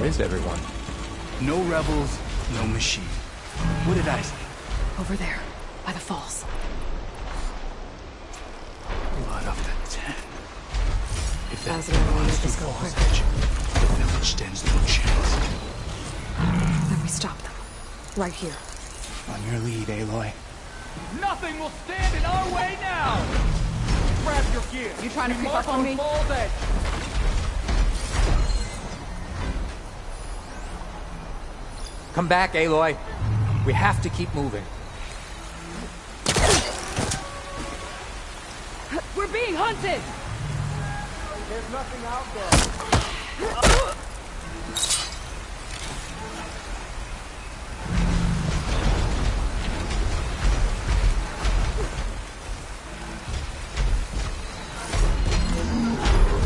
Where is everyone? No rebels, no machine. What did I say? Over there, by the falls. Blood up to 10. If that Basil, I runs need through to go Falls quicker. Edge, the village stands no chance. Then we stop them. Right here. On your lead, Aloy. Nothing will stand in our way now! Grab your gear. You trying to creep March up on me? Falls Edge. Come back, Aloy. We have to keep moving. We're being hunted! There's nothing out there.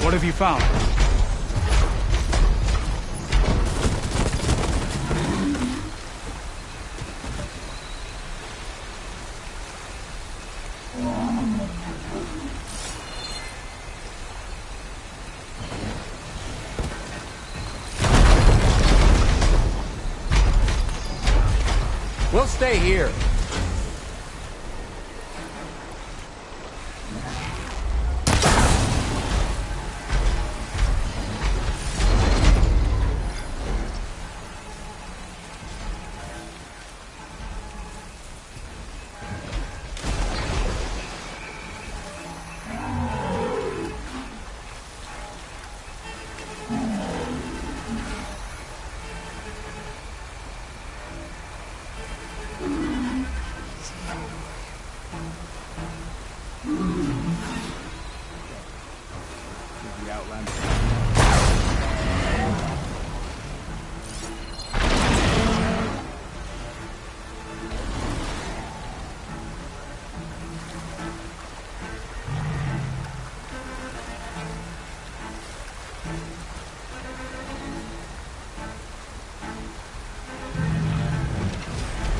What have you found? We'll stay here.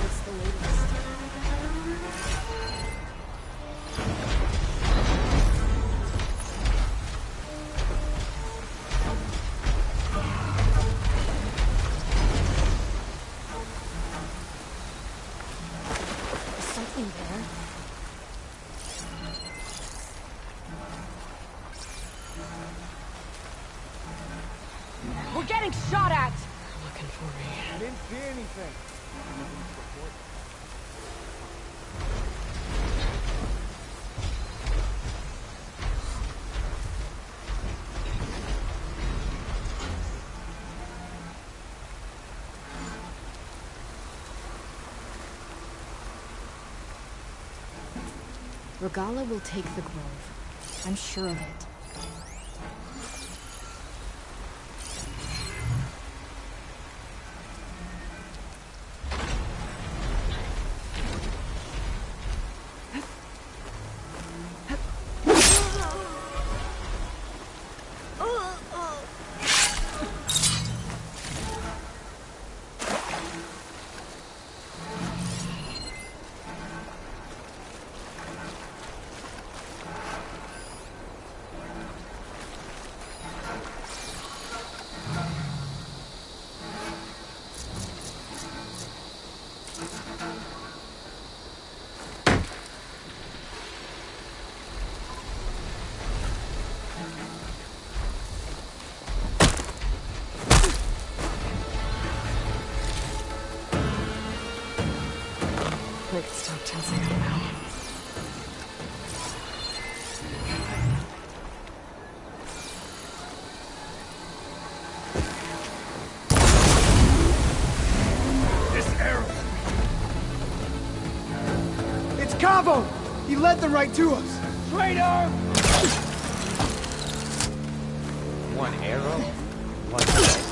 What's the latest? Is something there? We're getting shot at! They're looking for me. I didn't see anything. Regala will take the grove. I'm sure of it. I can stop tensing up now. This arrow! It's Cavo! He led them right to us. Traitor! One arrow, one death.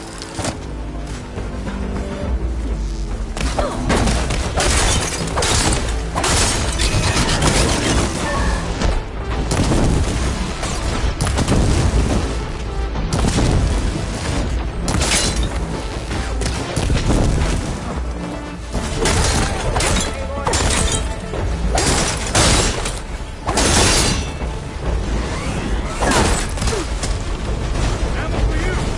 Ammo for you!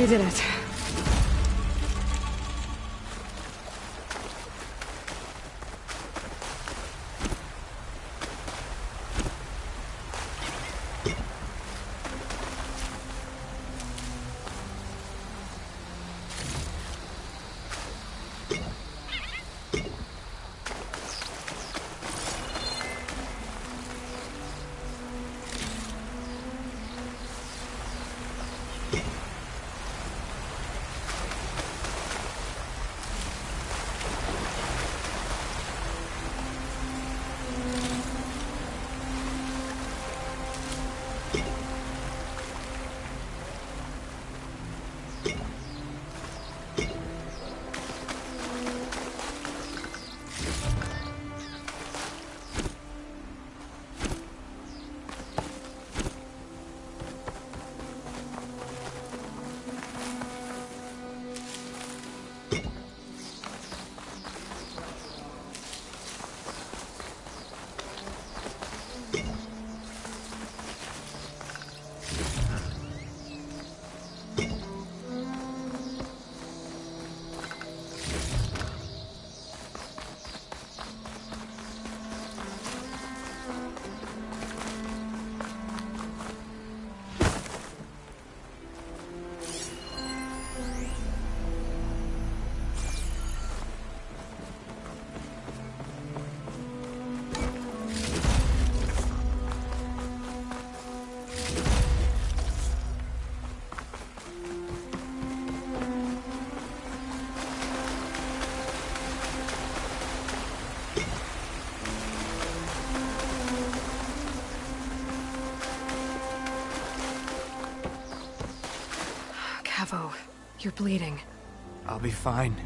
did it. Cavo, you're bleeding. I'll be fine.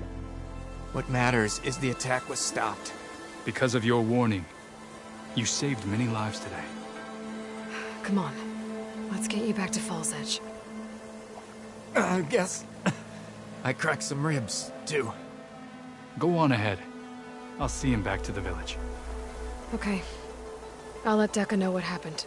What matters is the attack was stopped. Because of your warning, you saved many lives today. Come on. Let's get you back to Falls Edge. I guess I cracked some ribs, too. Go on ahead. I'll see him back to the village. Okay. I'll let Dekka know what happened.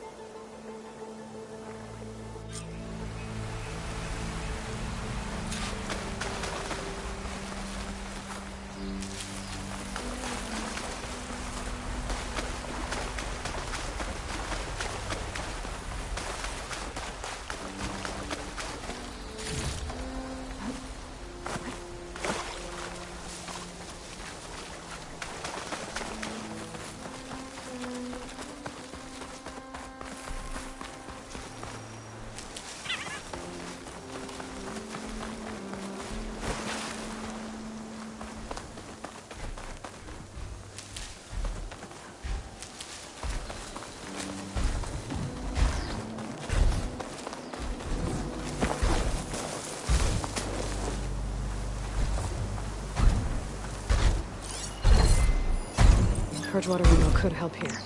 Bridgewater Reno could help here.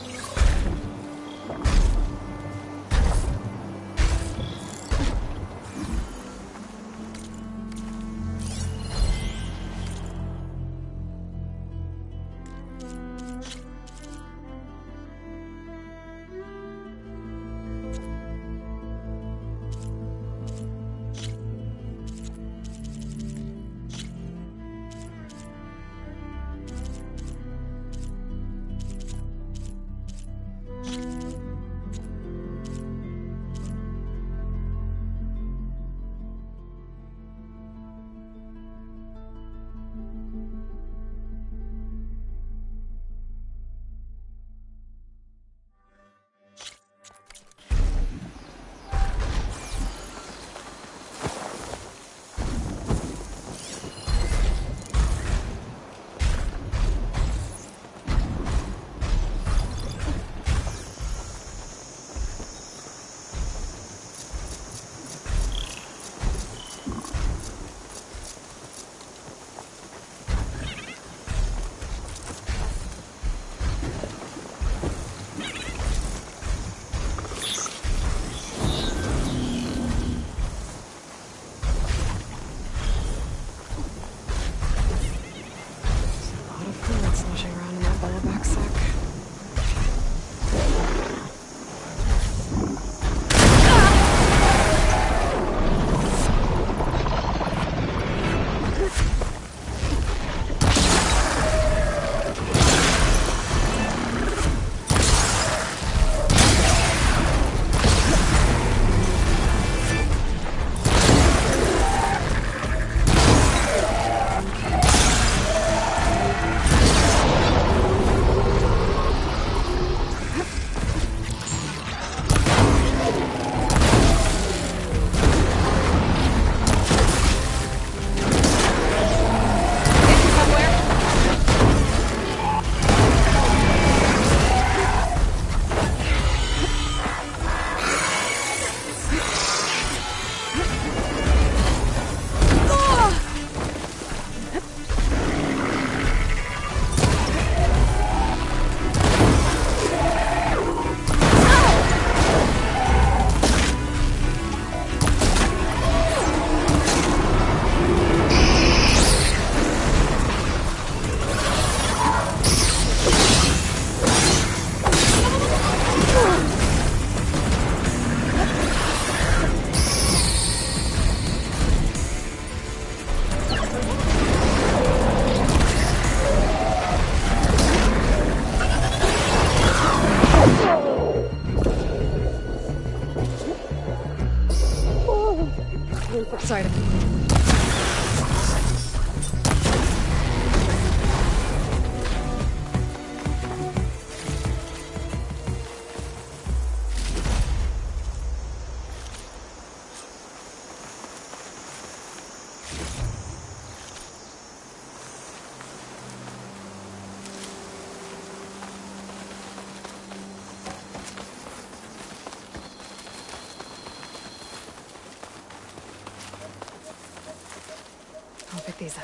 these up.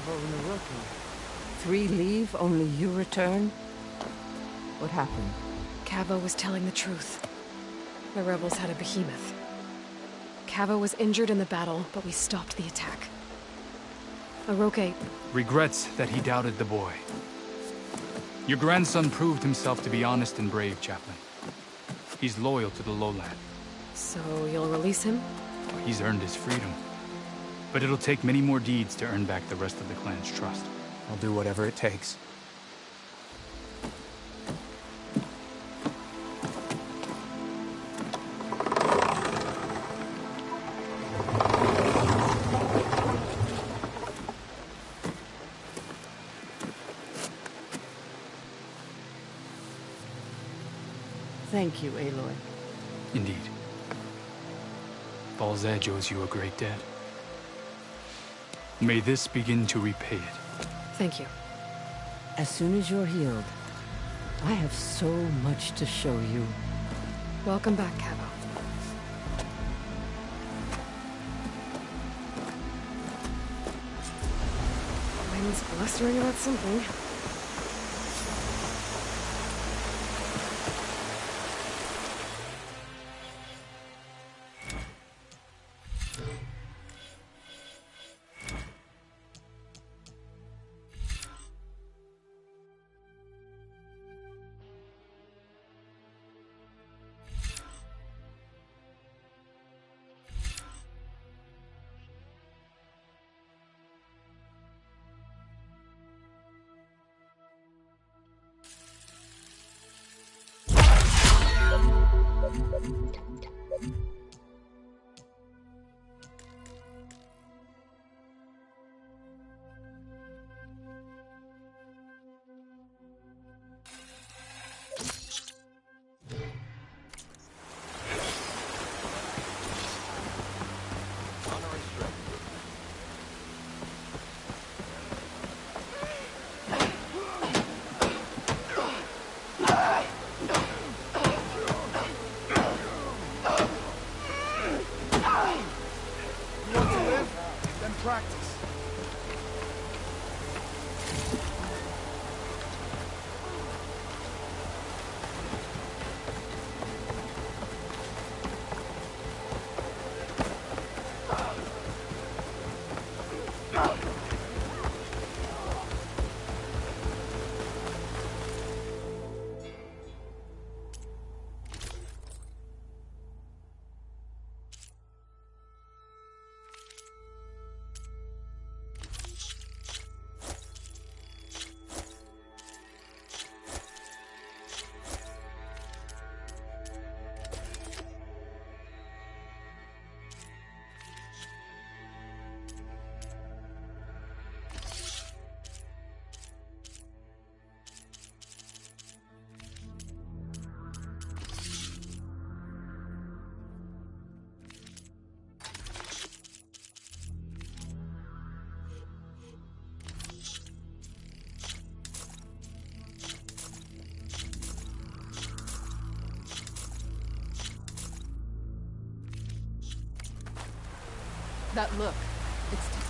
In the rookie. 3 leave, only you return? What happened? Cavo was telling the truth. The rebels had a behemoth. Cavo was injured in the battle, but we stopped the attack. Aroke regrets that he doubted the boy. Your grandson proved himself to be honest and brave, Chaplain. He's loyal to the lowland. So you'll release him? He's earned his freedom. But it'll take many more deeds to earn back the rest of the clan's trust. I'll do whatever it takes. Thank you, Aloy. Indeed. Baldur's Edge owes you a great debt. May this begin to repay it. Thank you. As soon as you're healed, I have so much to show you. Welcome back, Cavo. Wind's blustering about something. That look. It's...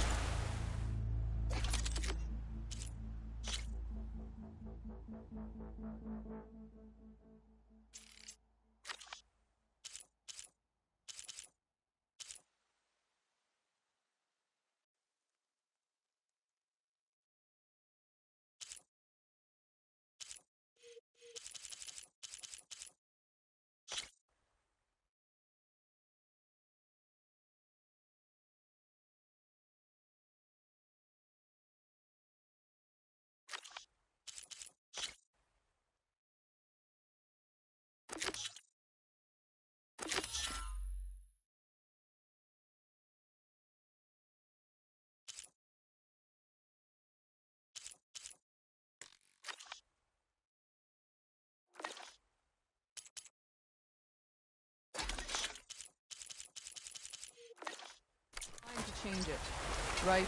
Time to change it, right?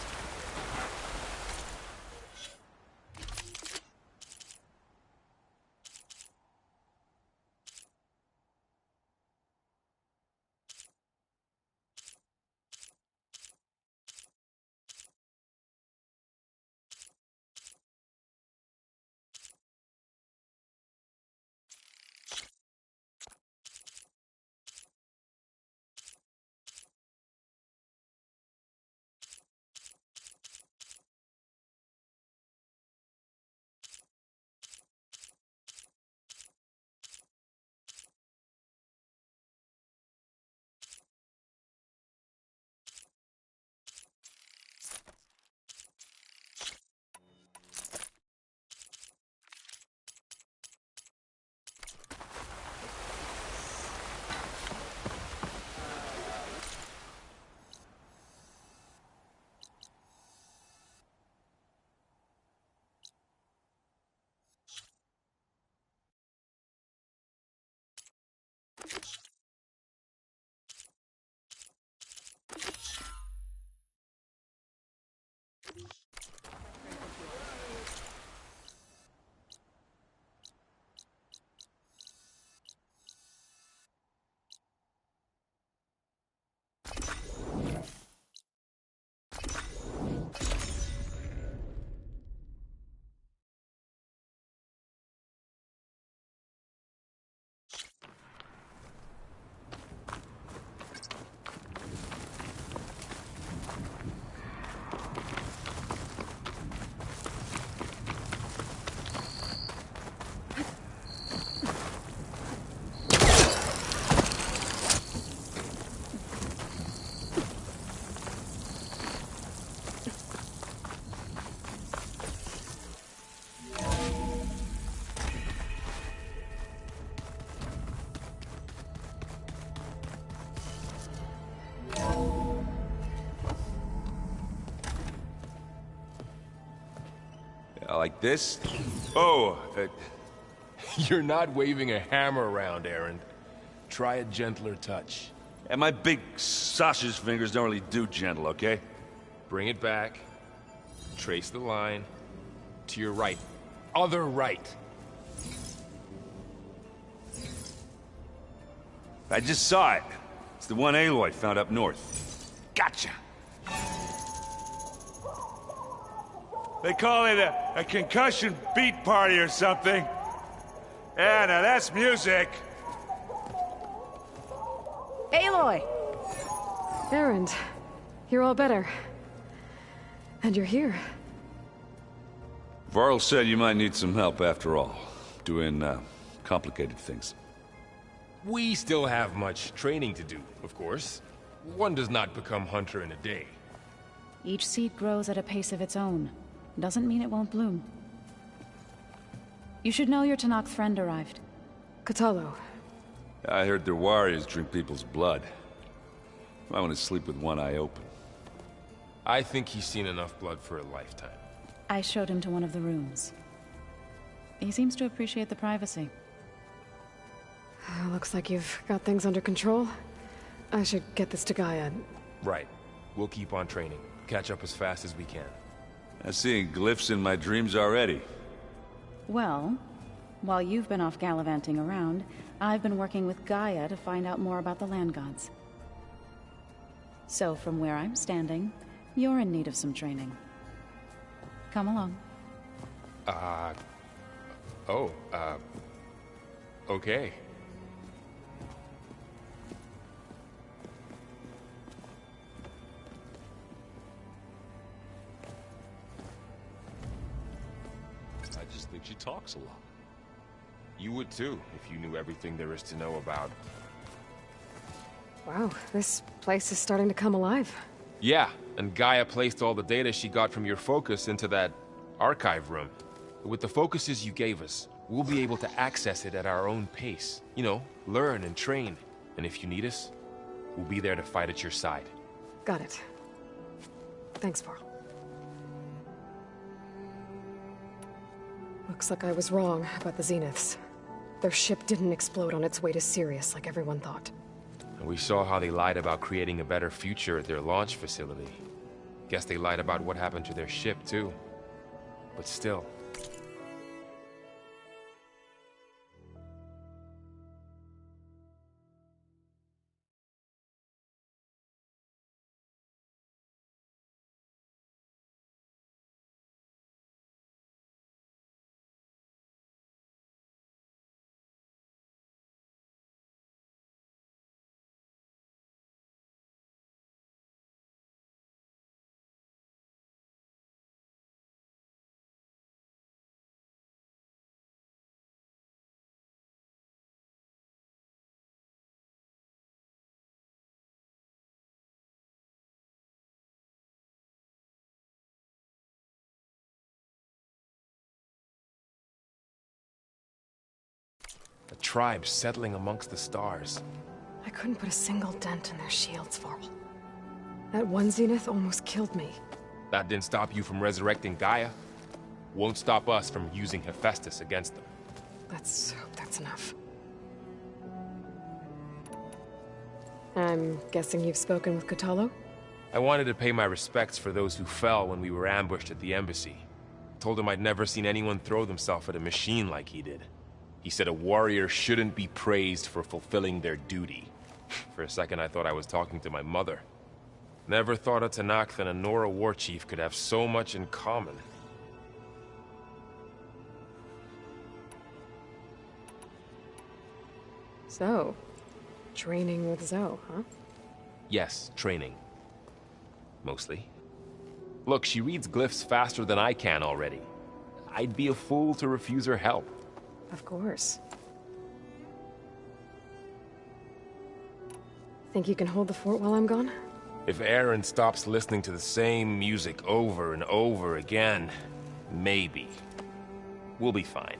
Like this? Oh, You're not waving a hammer around, Erend. Try a gentler touch. and my big sausage fingers don't really do gentle, okay? Bring it back. Trace the line. To your right. Other right. I just saw it. It's the one Aloy found up north. Gotcha! They call it a concussion beat party or something. Yeah, now that's music. Aloy! Erend, you're all better. And you're here. Varl said you might need some help after all. Doing, complicated things. We still have much training to do, of course. One does not become hunter in a day. Each seed grows at a pace of its own. Doesn't mean it won't bloom. You should know your Tenakth friend arrived. Kotallo. I heard their warriors drink people's blood. I want to sleep with one eye open. I think he's seen enough blood for a lifetime. I showed him to one of the rooms. He seems to appreciate the privacy. Looks like you've got things under control. I should get this to Gaia. Right. We'll keep on training. Catch up as fast as we can. I'm seeing glyphs in my dreams already. Well, while you've been off gallivanting around, I've been working with Gaia to find out more about the land gods. So from where I'm standing, you're in need of some training. Come along. Okay. I just think she talks a lot. You would too, if you knew everything there is to know about... Wow, this place is starting to come alive. Yeah, and Gaia placed all the data she got from your focus into that archive room. With the focuses you gave us, we'll be able to access it at our own pace. You know, learn and train. And if you need us, we'll be there to fight at your side. Got it. Thanks, Varl. Looks like I was wrong about the Zeniths. Their ship didn't explode on its way to Sirius like everyone thought. And we saw how they lied about creating a better future at their launch facility. Guess they lied about what happened to their ship, too. But still... A tribe settling amongst the stars. I couldn't put a single dent in their shields, Varl. That one Zenith almost killed me. That didn't stop you from resurrecting Gaia. Won't stop us from using Hephaestus against them. Let's hope that's enough. I'm guessing you've spoken with Kotallo? I wanted to pay my respects for those who fell when we were ambushed at the embassy. Told him I'd never seen anyone throw themselves at a machine like he did. He said a warrior shouldn't be praised for fulfilling their duty. For a second I thought I was talking to my mother. Never thought a Tenakth and a Nora war chief could have so much in common. So, training with Zoe, huh? Yes, training. Mostly. Look, she reads glyphs faster than I can already. I'd be a fool to refuse her help. Of course. Think you can hold the fort while I'm gone? If Aaron stops listening to the same music over and over again, maybe. We'll be fine.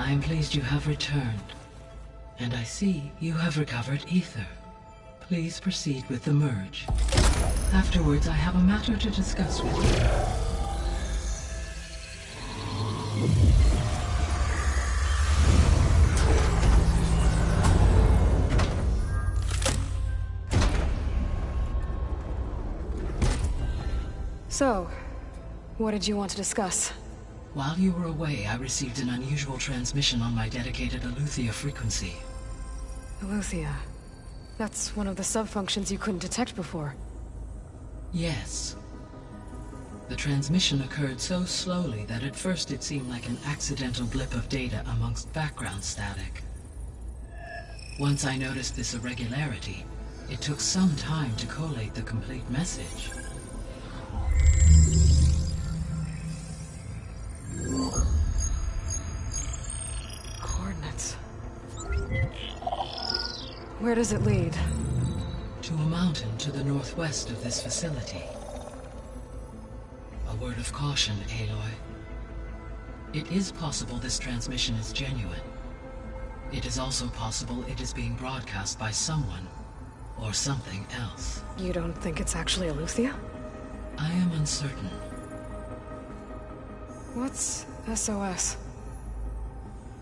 I am pleased you have returned. And I see you have recovered ether. Please proceed with the merge. Afterwards, I have a matter to discuss with you. So, what did you want to discuss? While you were away, I received an unusual transmission on my dedicated Eleuthia frequency. Eleuthia. That's one of the sub-functions you couldn't detect before. Yes. The transmission occurred so slowly that at first it seemed like an accidental blip of data amongst background static. Once I noticed this irregularity, it took some time to collate the complete message. Coordinates. Where does it lead? To a mountain to the northwest of this facility. A word of caution, Aloy. It is possible this transmission is genuine. It is also possible it is being broadcast by someone or something else. You don't think it's actually Eleuthia? I am uncertain. What's SOS?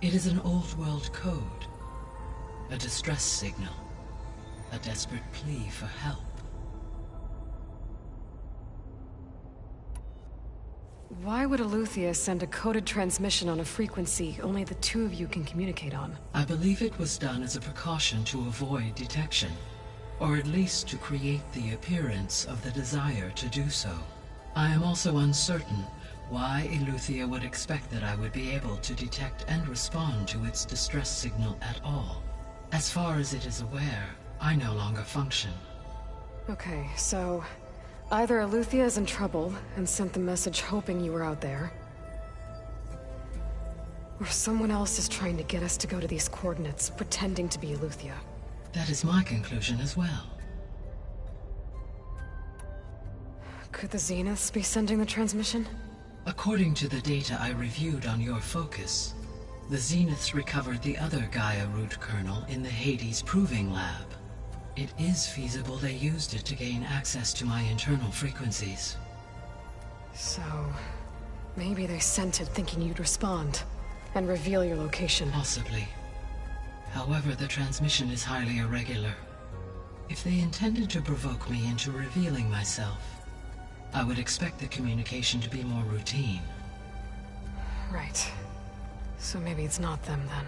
It is an old-world code. A distress signal. A desperate plea for help. Why would Eleuthia send a coded transmission on a frequency only the two of you can communicate on? I believe it was done as a precaution to avoid detection, or at least to create the appearance of the desire to do so. I am also uncertain why Eleuthia would expect that I would be able to detect and respond to its distress signal at all. As far as it is aware, I no longer function. Okay, so either Eleuthia is in trouble and sent the message hoping you were out there, or someone else is trying to get us to go to these coordinates, pretending to be Eleuthia. That is my conclusion as well. Could the Zeniths be sending the transmission? According to the data I reviewed on your focus, the Zeniths recovered the other Gaia root kernel in the Hades Proving Lab. It is feasible they used it to gain access to my internal frequencies. So, maybe they sent it thinking you'd respond, and reveal your location. Possibly. However, the transmission is highly irregular. If they intended to provoke me into revealing myself, I would expect the communication to be more routine. Right. So maybe it's not them then.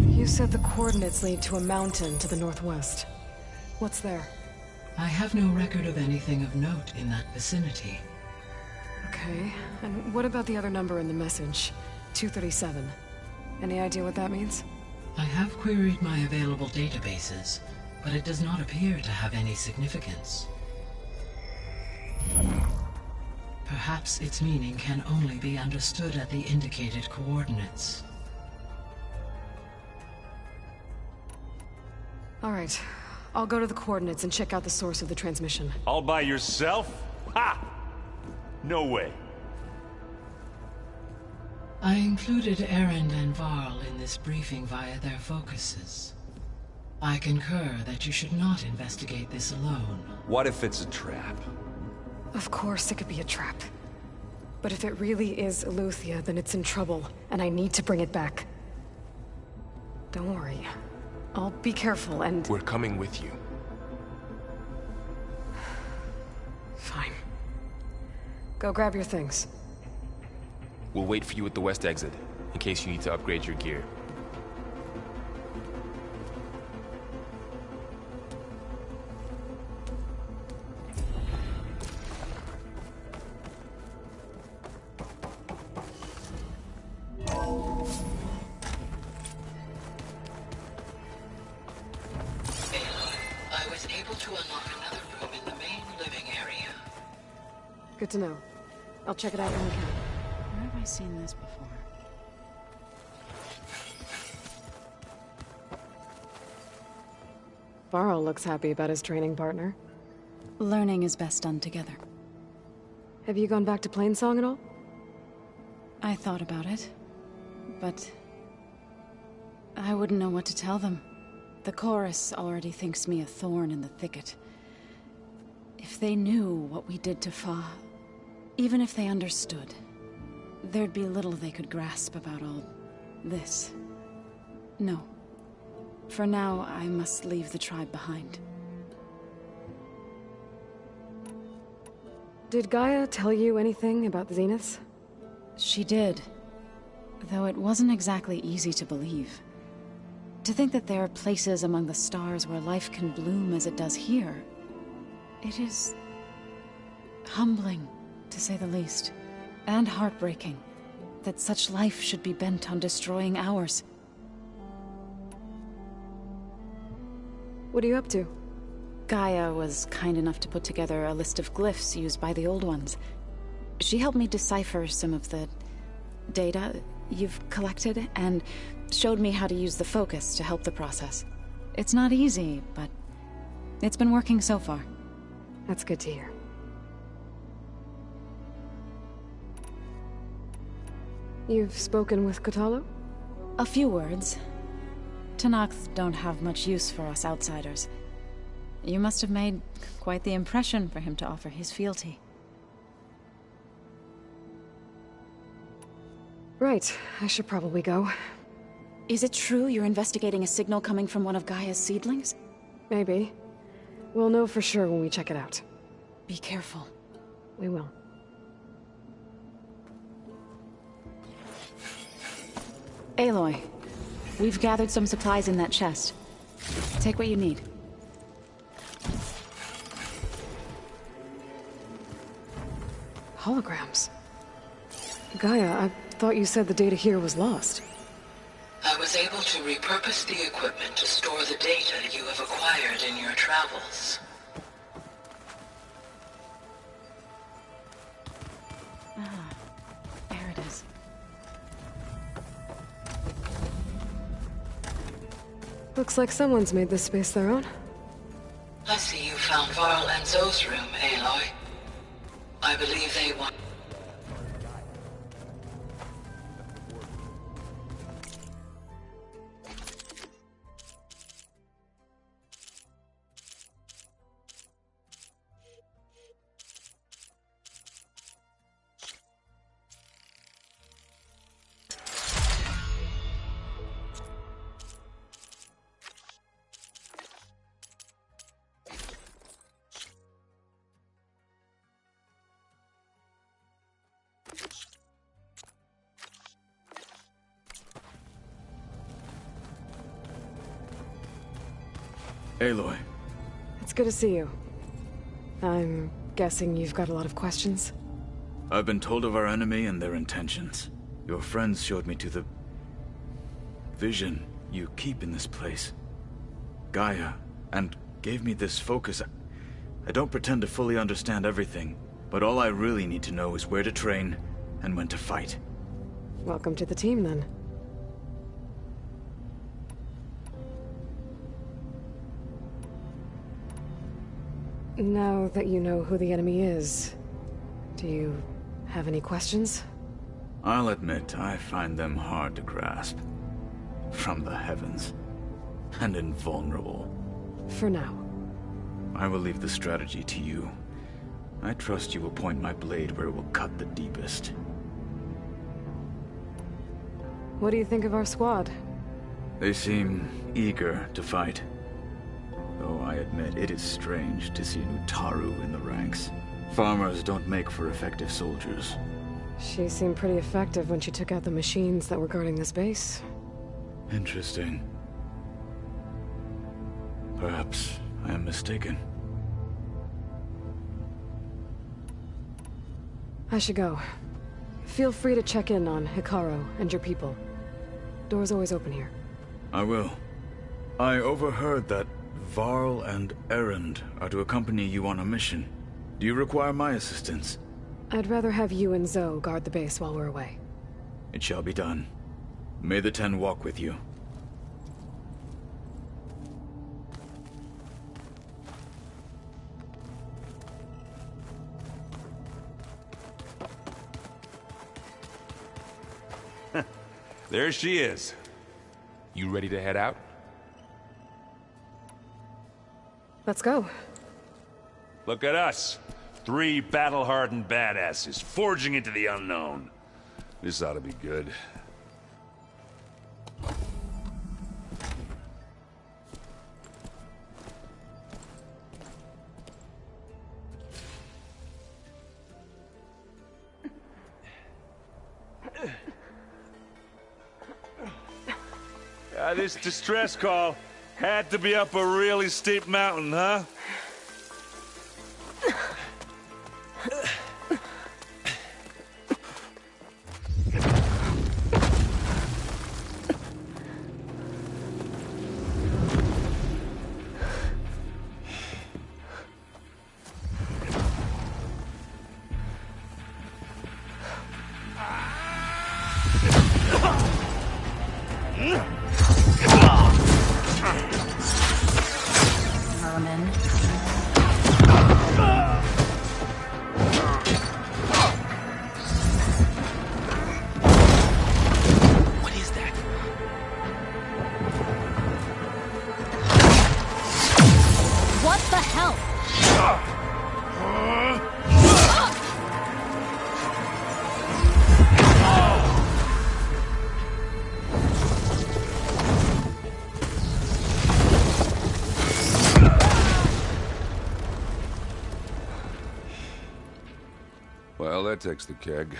You said the coordinates lead to a mountain to the northwest. What's there? I have no record of anything of note in that vicinity. Okay, and what about the other number in the message? 237. Any idea what that means? I have queried my available databases, but it does not appear to have any significance. Perhaps its meaning can only be understood at the indicated coordinates. All right, I'll go to the coordinates and check out the source of the transmission. All by yourself? Ha! No way. I included Erend and Varl in this briefing via their focuses. I concur that you should not investigate this alone. What if it's a trap? Of course it could be a trap. But if it really is Eleuthia, then it's in trouble, and I need to bring it back. Don't worry. I'll be careful and... We're coming with you. Fine. Go grab your things. We'll wait for you at the west exit, in case you need to upgrade your gear. I was able to unlock another room in the main living area. Good to know. I'll check it out when we can. Where have I seen this before? Varl looks happy about his training partner. Learning is best done together. Have you gone back to Plainsong at all? I thought about it, but I wouldn't know what to tell them. The chorus already thinks me a thorn in the thicket. If they knew what we did to Fa, even if they understood, there'd be little they could grasp about all this. No. For now, I must leave the tribe behind. Did Gaia tell you anything about the Zeniths? She did. Though it wasn't exactly easy to believe. To think that there are places among the stars where life can bloom as it does here. It is... humbling, to say the least. And heartbreaking. That such life should be bent on destroying ours. What are you up to? Gaia was kind enough to put together a list of glyphs used by the Old Ones. She helped me decipher some of the data you've collected, and showed me how to use the focus to help the process. It's not easy, but it's been working so far. That's good to hear. You've spoken with Kotallo? A few words. Tenakth don't have much use for us outsiders. You must have made quite the impression for him to offer his fealty. Right, I should probably go. Is it true you're investigating a signal coming from one of Gaia's seedlings? Maybe. We'll know for sure when we check it out. Be careful. We will. Aloy, we've gathered some supplies in that chest. Take what you need. Holograms. Gaia, I thought you said the data here was lost. I was able to repurpose the equipment to store the data you have acquired in your travels. Ah, there it is. Looks like someone's made this space their own. I see you found Varl and Zoe's room, Aloy. I believe they want... Aloy. It's good to see you. I'm guessing you've got a lot of questions? I've been told of our enemy and their intentions. Your friends showed me to the... vision you keep in this place. Gaia, and gave me this focus. I don't pretend to fully understand everything, but all I really need to know is where to train and when to fight. Welcome to the team, then. Now that you know who the enemy is, do you have any questions? I'll admit, I find them hard to grasp. From the heavens. And invulnerable. For now. I will leave the strategy to you. I trust you will point my blade where it will cut the deepest. What do you think of our squad? They seem eager to fight. Though I admit it is strange to see an Utaru in the ranks. Farmers don't make for effective soldiers. She seemed pretty effective when she took out the machines that were guarding this base. Interesting. Perhaps I am mistaken. I should go. Feel free to check in on Hekarro and your people. Door's always open here. I will. I overheard that Varl and Erend are to accompany you on a mission. Do you require my assistance? I'd rather have you and Zoe guard the base while we're away. It shall be done. May the Ten walk with you. There she is. You ready to head out? Let's go. Look at us. 3 battle-hardened badasses forging into the unknown. This ought to be good. This distress call had to be up a really steep mountain, huh? the hell? Well, that takes the keg.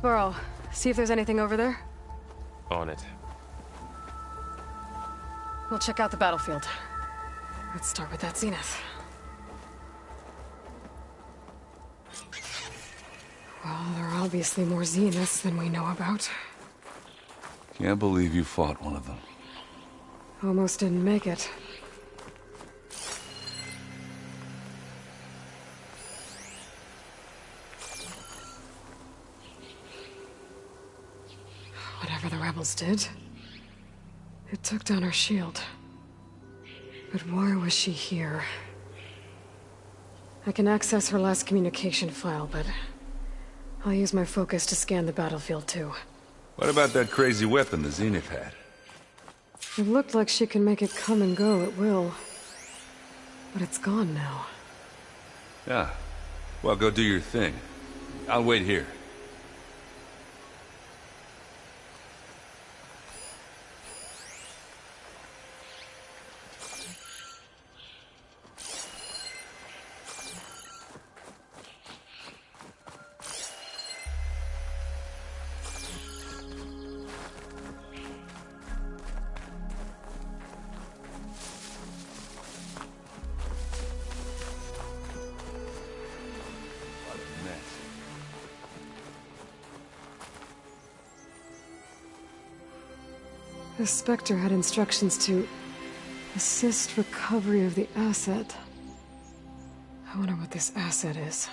Burrow, see if there's anything over there. On it. We'll check out the battlefield. Let's start with that Zenith. Well, there are obviously more Zeniths than we know about. Can't believe you fought one of them. Almost didn't make it. Whatever the rebels did, it took down our shield. But why was she here? I can access her last communication file, but I'll use my focus to scan the battlefield too. What about that crazy weapon the Zenith had? It looked like she can make it come and go at will. But it's gone now. Yeah. Well, go do your thing. I'll wait here. The Spectre had instructions to assist recovery of the asset. I wonder what this asset is.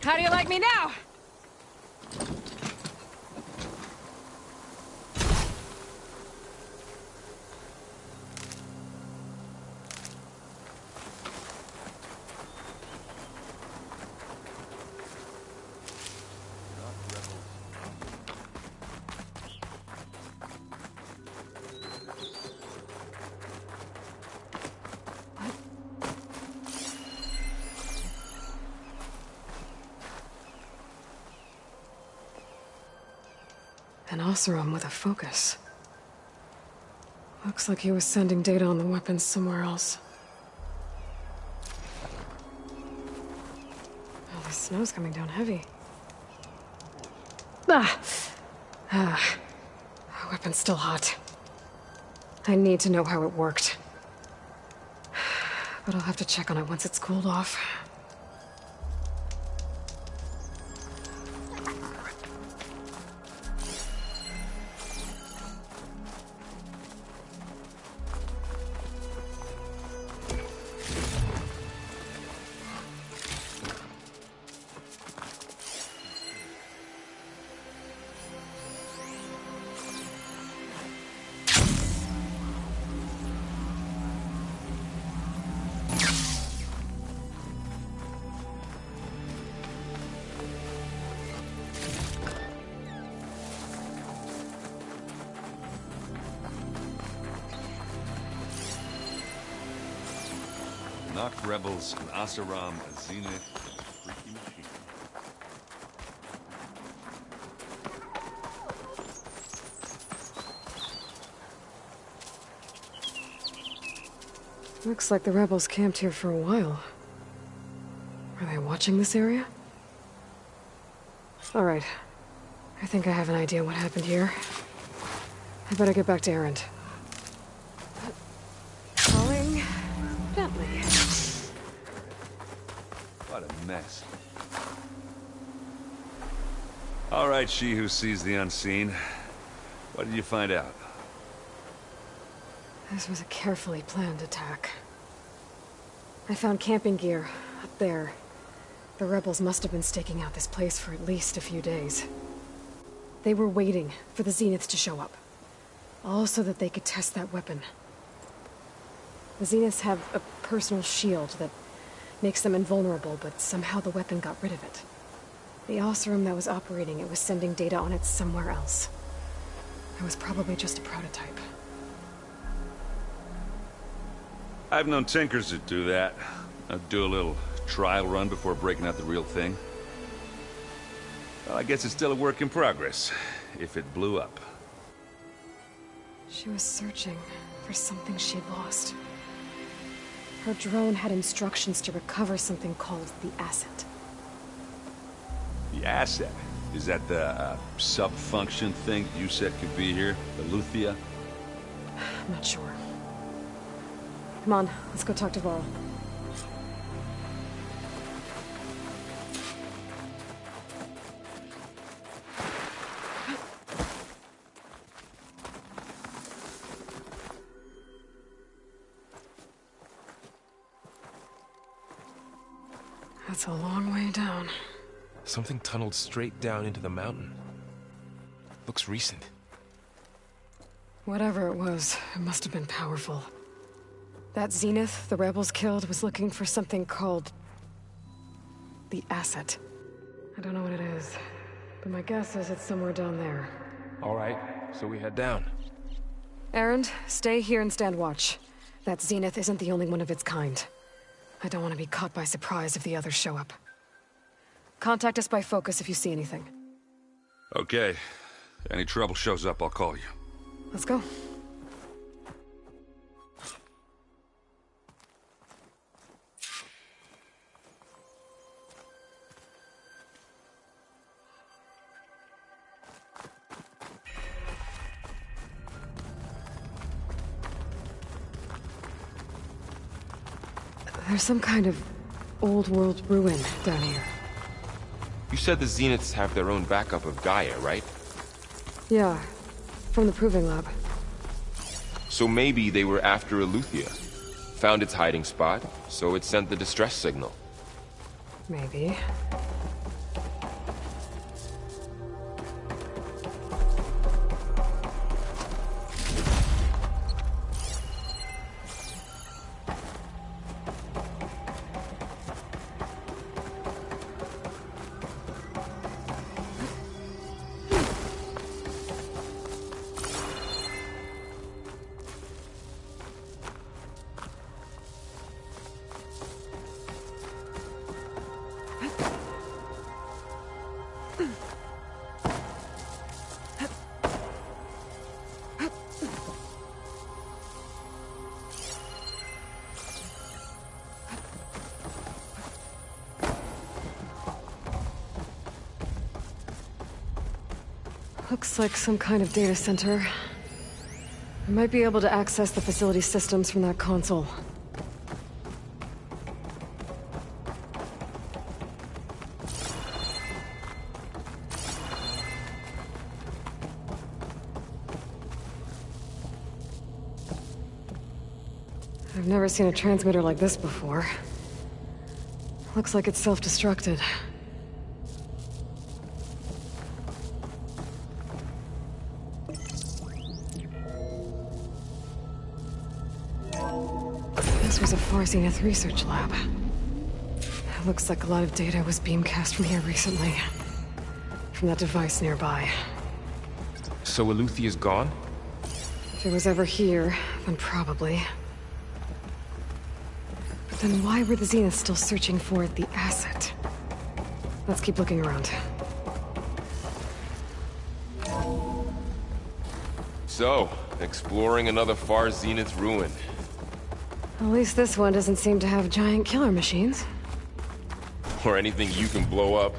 How do you like me now? An Oseram with a focus. Looks like he was sending data on the weapons somewhere else. Oh, the snow's coming down heavy. The weapon's still hot. I need to know how it worked. But I'll have to check on it once it's cooled off. Knocked rebels, an Oseram, a Zenith, a freaky machine. Looks like the rebels camped here for a while. Are they watching this area? All right. I think I have an idea what happened here. I better get back to Erend. Falling gently. What a mess. All right, she who sees the unseen. What did you find out? This was a carefully planned attack. I found camping gear up there. The rebels must have been staking out this place for at least a few days. They were waiting for the Zeniths to show up. All so that they could test that weapon. The Zeniths have a personal shield that makes them invulnerable, but somehow the weapon got rid of it. The Oseram that was operating it was sending data on it somewhere else. It was probably just a prototype. I've known tinkers that do that. I'd do a little trial run before breaking out the real thing. Well, I guess it's still a work in progress, if it blew up. She was searching for something she'd lost. Her drone had instructions to recover something called the Asset. The Asset? Is that the sub-function thing you said could be here? The Luthia? I'm not sure. Come on, let's go talk to Varl. That's a long way down. Something tunneled straight down into the mountain. Looks recent. Whatever it was, it must have been powerful. That Zenith the rebels killed was looking for something called the Asset. I don't know what it is, but my guess is it's somewhere down there. All right, so we head down. Erend, stay here and stand watch. That Zenith isn't the only one of its kind. I don't want to be caught by surprise if the others show up. Contact us by focus if you see anything. Okay. Any trouble shows up, I'll call you. Let's go. There's some kind of old-world ruin down here. You said the Zeniths have their own backup of Gaia, right? Yeah, from the Proving Lab. So maybe they were after Eleuthia. Found its hiding spot, so it sent the distress signal. Maybe. Looks like some kind of data center. I might be able to access the facility systems from that console. I've never seen a transmitter like this before. Looks like it's self-destructed. This was a Far Zenith research lab. It looks like a lot of data was beamcast from here recently. From that device nearby. So Eleuthia's gone? If it was ever here, then probably. But then why were the Zeniths still searching for the Asset? Let's keep looking around. So, exploring another Far Zenith ruin. At least this one doesn't seem to have giant killer machines. Or anything you can blow up.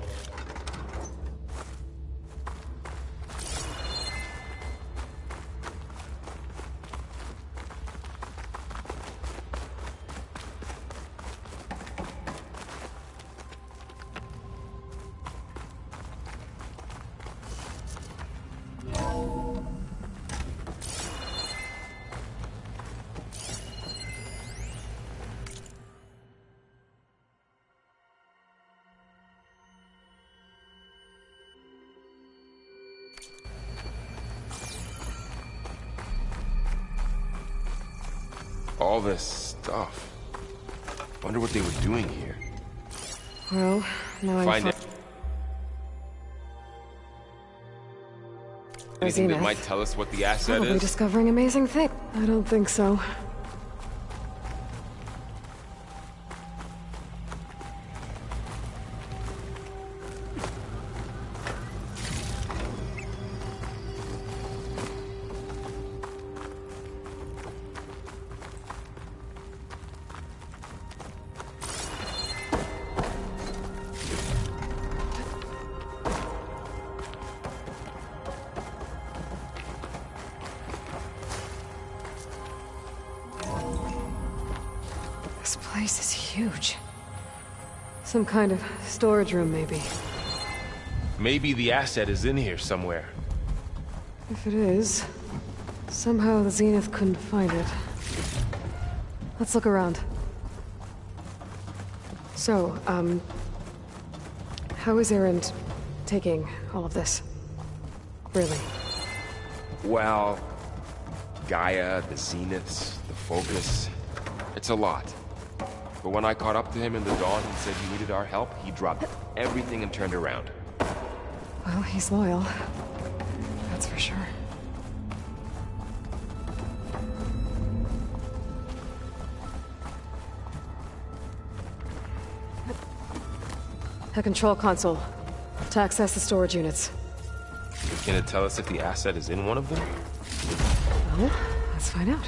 All this stuff. Wonder what they were doing here. Well, now Find it. Anything that might tell us what the asset Probably is? discovering amazing things. I don't think so. This place is huge. Some kind of storage room, maybe. Maybe the asset is in here somewhere. If it is, somehow the Zenith couldn't find it. Let's look around. So, how is Erend taking all of this? Really? Well, Gaia, the Zeniths, the Focus. It's a lot. But when I caught up to him in the dawn and said he needed our help, he dropped everything and turned around. Well, he's loyal. That's for sure. A control console to access the storage units. Can it tell us if the asset is in one of them? Well, let's find out.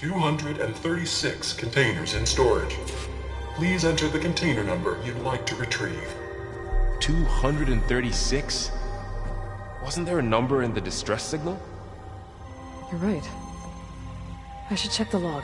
$236 containers in storage. Please enter the container number you'd like to retrieve. 236? Wasn't there a number in the distress signal? You're right. I should check the log.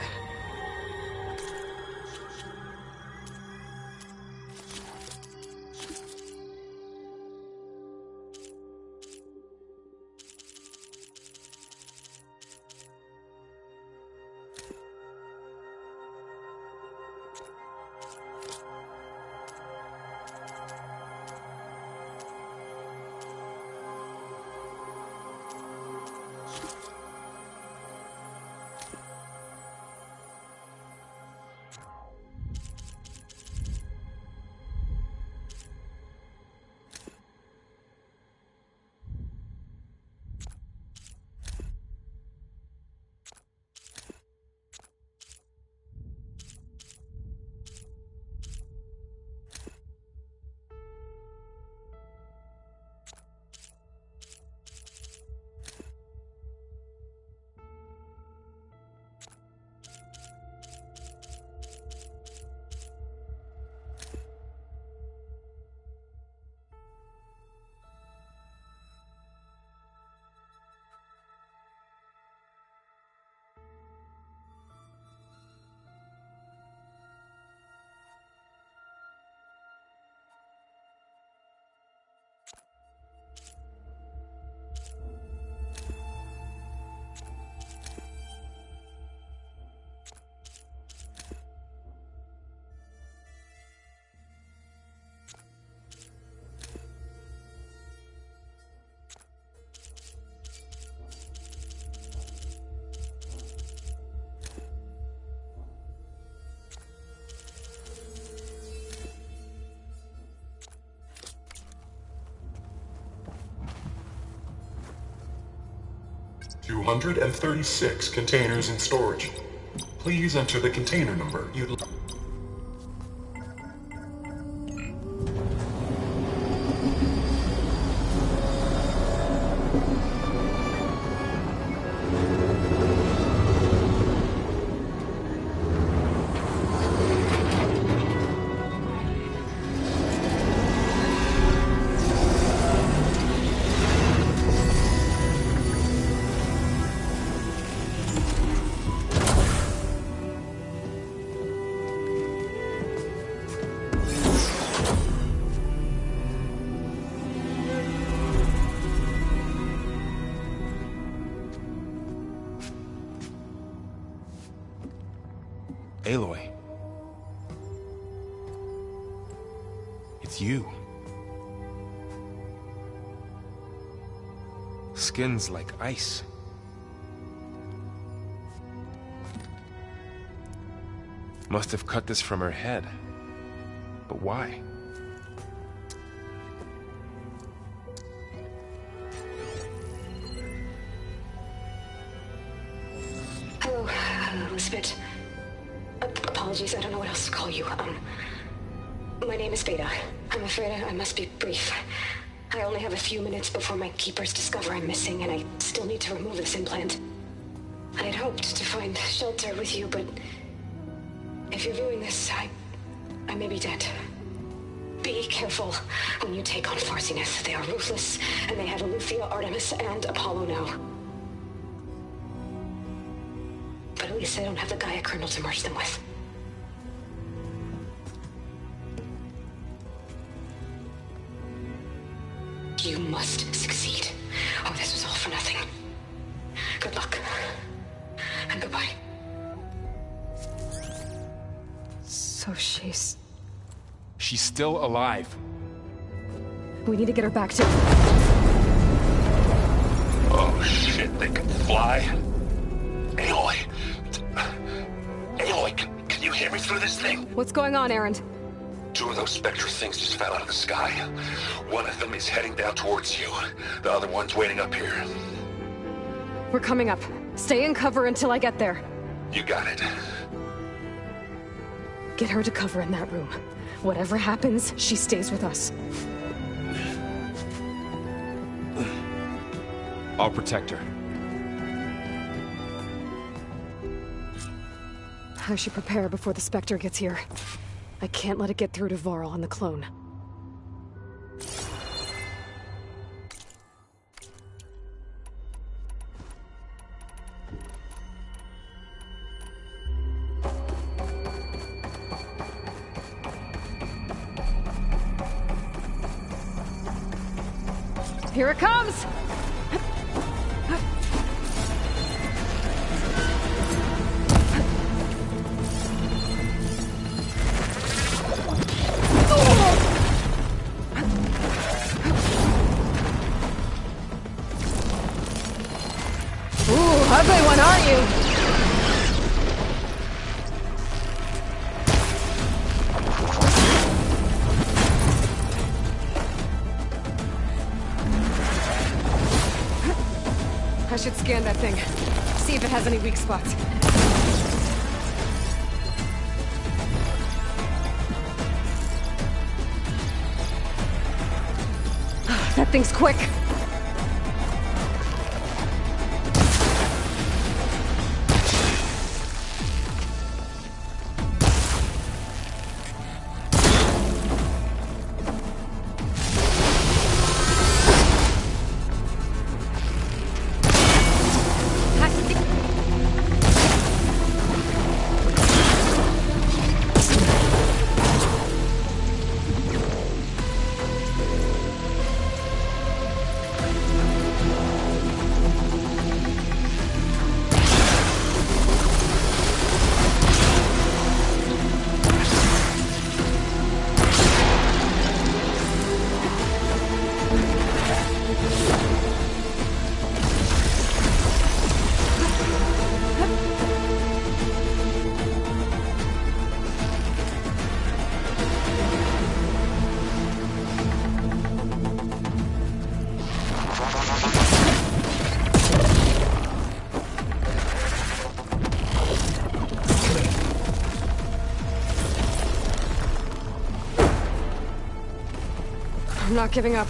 236 containers in storage. Please enter the container number you'd like. Aloy. It's you. Skin's like ice. Must have cut this from her head. But why? Hello, Spit. Apologies, I don't know what else to call you. My name is Beta. I'm afraid I must be brief. I only have a few minutes before my keepers discover I'm missing, and I still need to remove this implant. I had hoped to find shelter with you, but if you're viewing this, I may be dead. Be careful when you take on Far Zenith. They are ruthless, and they have Eleuthia, Artemis, and Apollo now. But at least I don't have the Gaia kernel to merge them with. You must succeed, or this was all for nothing. Good luck. And goodbye. So she's still alive. We need to get her back to... Oh shit, they can fly? Aloy! Aloy, can you hear me through this thing? What's going on, Erend? 2 of those Spectre things just fell out of the sky. One of them is heading down towards you. The other one's waiting up here. We're coming up. Stay in cover until I get there. You got it. Get her to cover in that room. Whatever happens, she stays with us. I'll protect her. I should prepare before the Spectre gets here. I can't let it get through to Varl and the clone. Here it comes! Ugly one, aren't you? I should scan that thing. See if it has any weak spots. That thing's quick. I'm not giving up.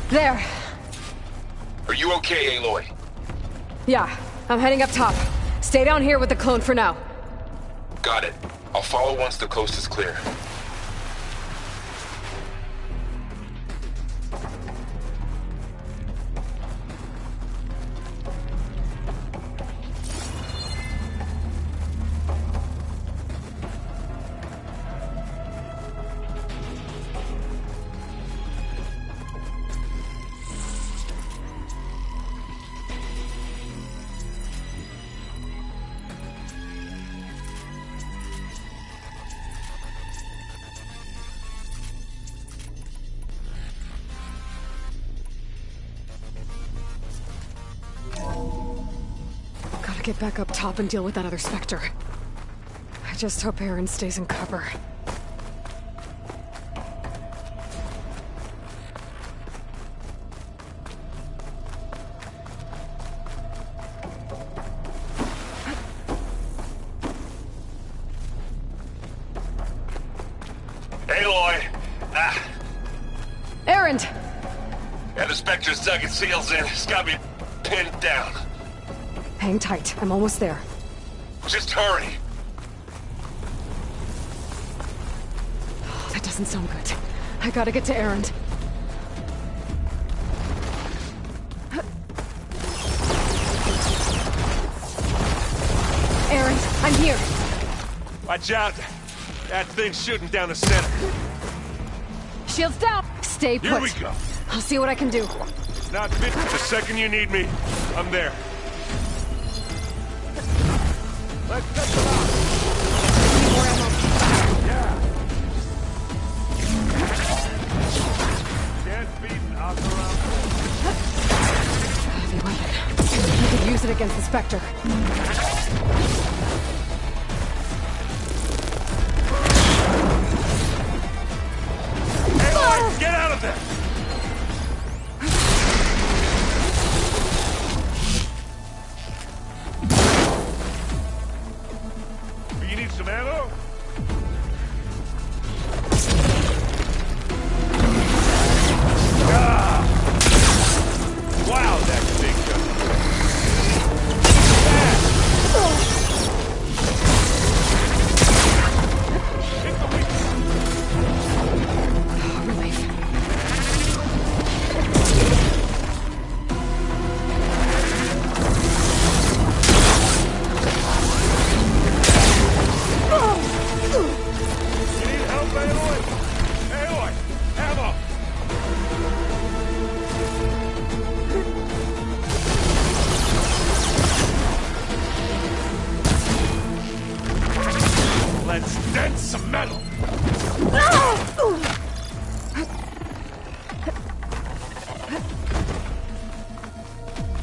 There. Are you okay, Aloy? Yeah, I'm heading up top. Stay down here with the clone for now. Got it. I'll follow once the coast is clear. Get back up top and deal with that other Spectre. I just hope Erend stays in cover. Aloy! Erend! Yeah, the Spectre's dug its heels in. It's got me pinned down. Hang tight. I'm almost there. Just hurry. That doesn't sound good. I gotta get to Erend. Erend, I'm here. Watch out. That thing's shooting down the center. Shields down! Stay put. Here we go. I'll see what I can do. Not fit. The second you need me, I'm there. Let's cut them out. Need more ammo. Yeah. Can't beat out around. Heavy weapon. You could use it against the Spectre. Aloy, get out of there! You need some ammo? Wow, that's a big gun. Relief. You need help, Aloy? Aloy, ammo! Let's dent some metal!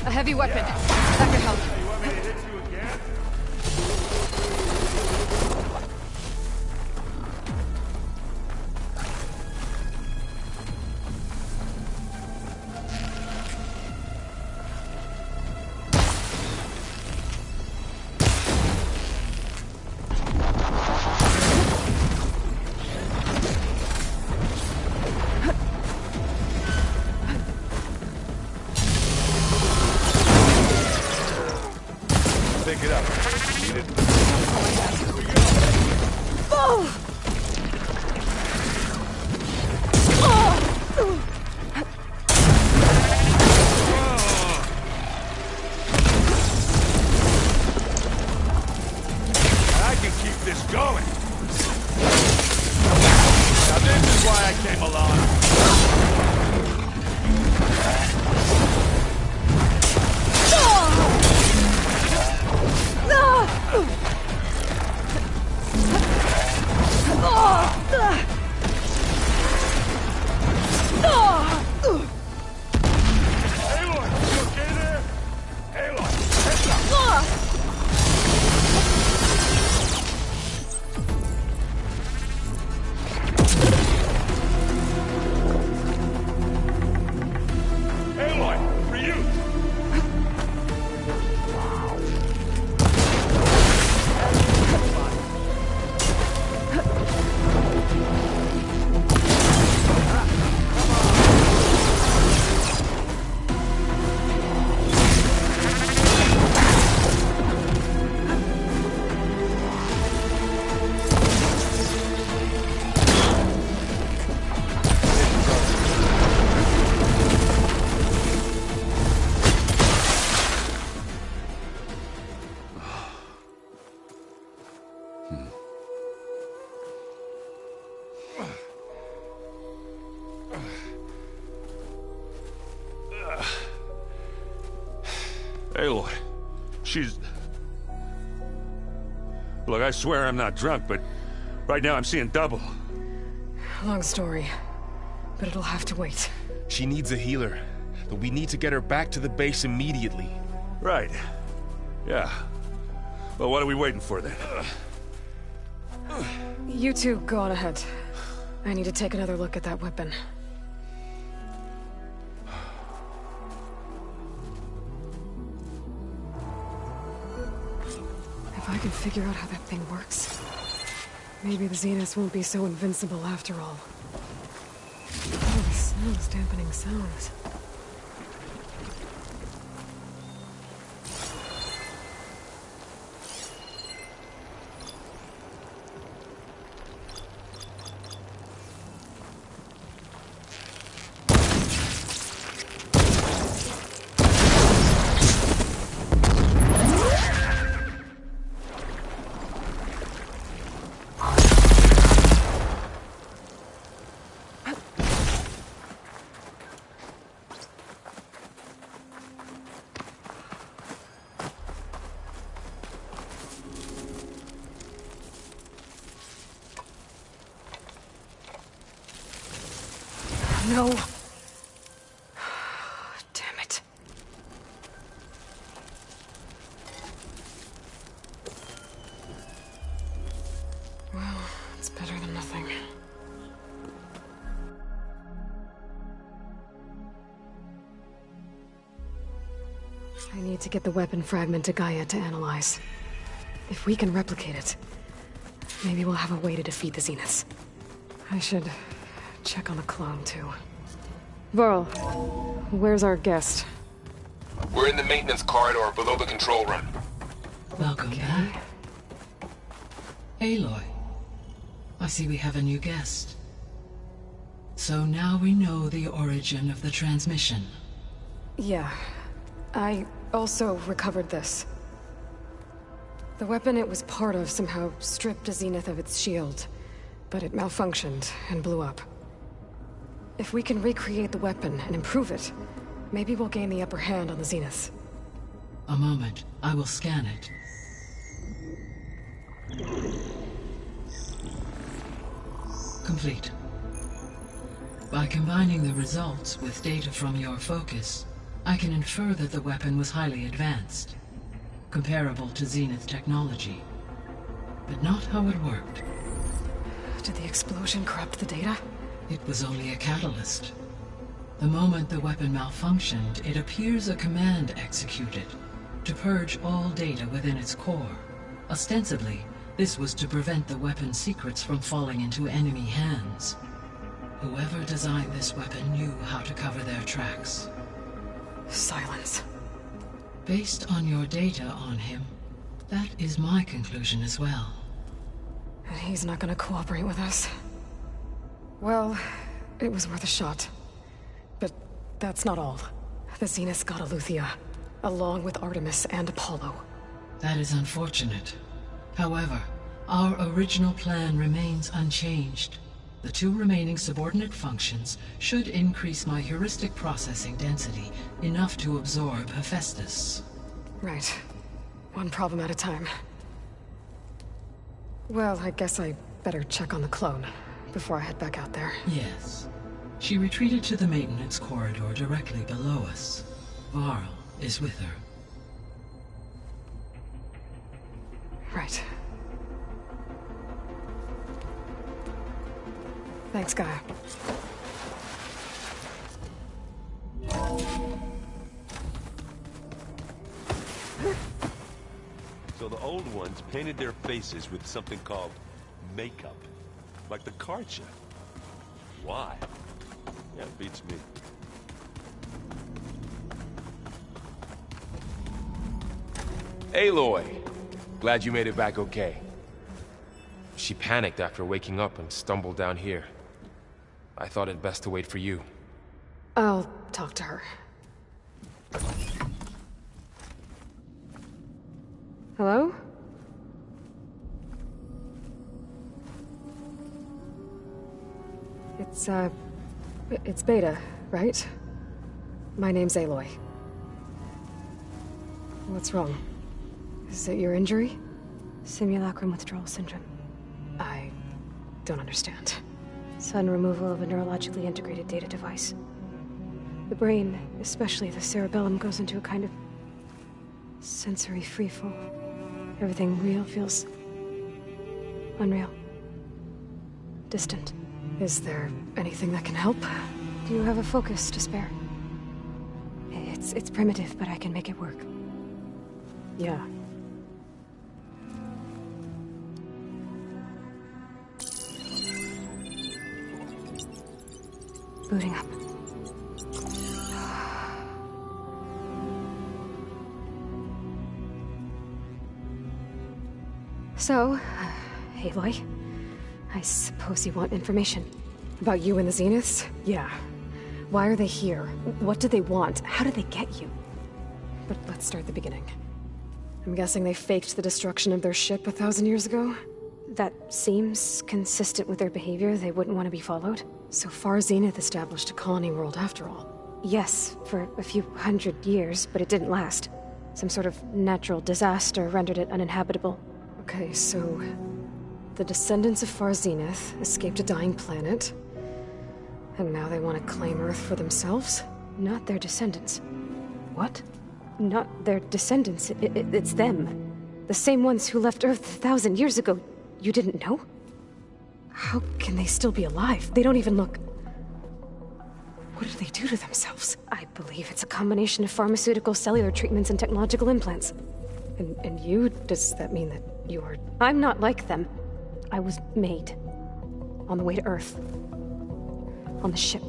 A heavy weapon. That could help. You want me to hit you again? Pick it up. Need it. I can keep this going. Now this is why I came along. Aloy, you okay there? Aloy, heads up. Aloy, for you. Aloy, she's... Look, I swear I'm not drunk, but right now I'm seeing double. Long story, but it'll have to wait. She needs a healer, but we need to get her back to the base immediately. Right. Yeah. Well, what are we waiting for then? You two go on ahead. I need to take another look at that weapon. If I can figure out how that thing works, maybe the Zeniths won't be so invincible after all. Oh, the sounds dampening sounds. No. Damn it. Well, it's better than nothing. I need to get the weapon fragment to Gaia to analyze. If we can replicate it, maybe we'll have a way to defeat the Zeniths. I should check on the clone, too. Varl, where's our guest? We're in the maintenance corridor below the control room. Welcome back. Aloy, I see we have a new guest. So now we know the origin of the transmission. Yeah. I also recovered this. The weapon it was part of somehow stripped a Zenith of its shield, but it malfunctioned and blew up. If we can recreate the weapon and improve it, maybe we'll gain the upper hand on the Zeniths. A moment. I will scan it. Complete. By combining the results with data from your focus, I can infer that the weapon was highly advanced, comparable to Zenith technology, but not how it worked. Did the explosion corrupt the data? It was only a catalyst. The moment the weapon malfunctioned, it appears a command executed to purge all data within its core. Ostensibly, this was to prevent the weapon's secrets from falling into enemy hands. Whoever designed this weapon knew how to cover their tracks. Silence. Based on your data on him, that is my conclusion as well. And he's not gonna cooperate with us. Well, it was worth a shot. But that's not all. The Zeniths got Eleuthia, along with Artemis and Apollo. That is unfortunate. However, our original plan remains unchanged. The 2 remaining subordinate functions should increase my heuristic processing density enough to absorb Hephaestus. Right. One problem at a time. Well, I guess I better check on the clone before I head back out there. Yes. She retreated to the maintenance corridor directly below us. Varl is with her. Right. Thanks, Gaia. So the old ones painted their faces with something called makeup. Like the card show. Why? Yeah, it beats me. Aloy! Glad you made it back okay. She panicked after waking up and stumbled down here. I thought it best to wait for you. I'll talk to her. Hello? It's Beta, right? My name's Aloy. What's wrong? Is it your injury? Simulacrum withdrawal syndrome. I don't understand. Sudden removal of a neurologically integrated data device. The brain, especially the cerebellum, goes into a kind of sensory freefall. Everything real feels unreal. Distant. Is there anything that can help? Do you have a focus to spare? It's primitive, but I can make it work. Yeah. Booting up. So, Aloy, I suppose you want information. About you and the Zeniths? Yeah. Why are they here? What do they want? How did they get you? But let's start at the beginning. I'm guessing they faked the destruction of their ship 1,000 years ago? That seems consistent with their behavior. They wouldn't want to be followed. So far, Zenith established a colony world after all. Yes, for a few hundred years, but it didn't last. Some sort of natural disaster rendered it uninhabitable. Okay, so the descendants of Far Zenith escaped a dying planet, And now they want to claim Earth for themselves? Not their descendants. What? Not their descendants. It's them. The same ones who left Earth 1,000 years ago. You didn't know? How can they still be alive? They don't even look... What did they do to themselves? I believe it's a combination of pharmaceutical, cellular treatments, and technological implants. And you? Does that mean that you are... I'm not like them. I was made. On the way to Earth. On the ship.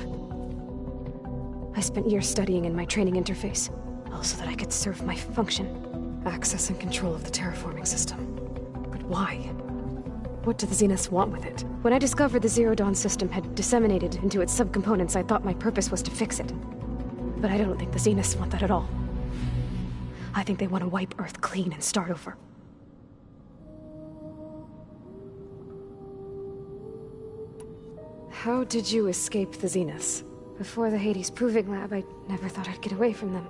I spent years studying in my training interface, all so that I could serve my function. Access and control of the terraforming system. But why? What do the Zeniths want with it? When I discovered the Zero Dawn system had disseminated into its subcomponents, I thought my purpose was to fix it. But I don't think the Zeniths want that at all. I think they want to wipe Earth clean and start over. How did you escape the Zeniths? Before the Hades Proving Lab, I never thought I'd get away from them.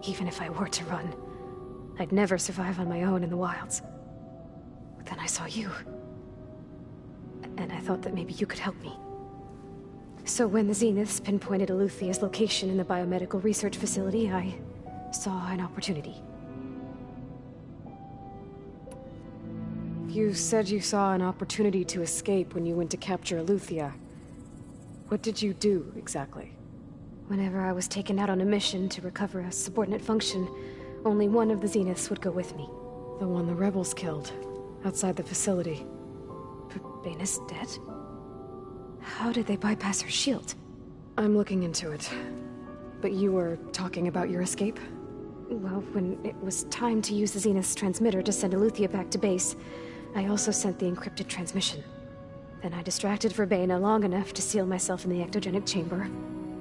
Even if I were to run. I'd never survive on my own in the wilds. But then I saw you. And I thought that maybe you could help me. So when the Zeniths pinpointed Eluthia's location in the biomedical research facility, I saw an opportunity. You said you saw an opportunity to escape when you went to capture Eluthia. What did you do, exactly? Whenever I was taken out on a mission to recover a subordinate function, only one of the Zeniths would go with me. The one the rebels killed, outside the facility. But Baina's dead? How did they bypass her shield? I'm looking into it. But you were talking about your escape? Well, when it was time to use the Zenith's transmitter to send Eluthia back to base, I also sent the encrypted transmission. Then I distracted Verbaina long enough to seal myself in the ectogenic chamber,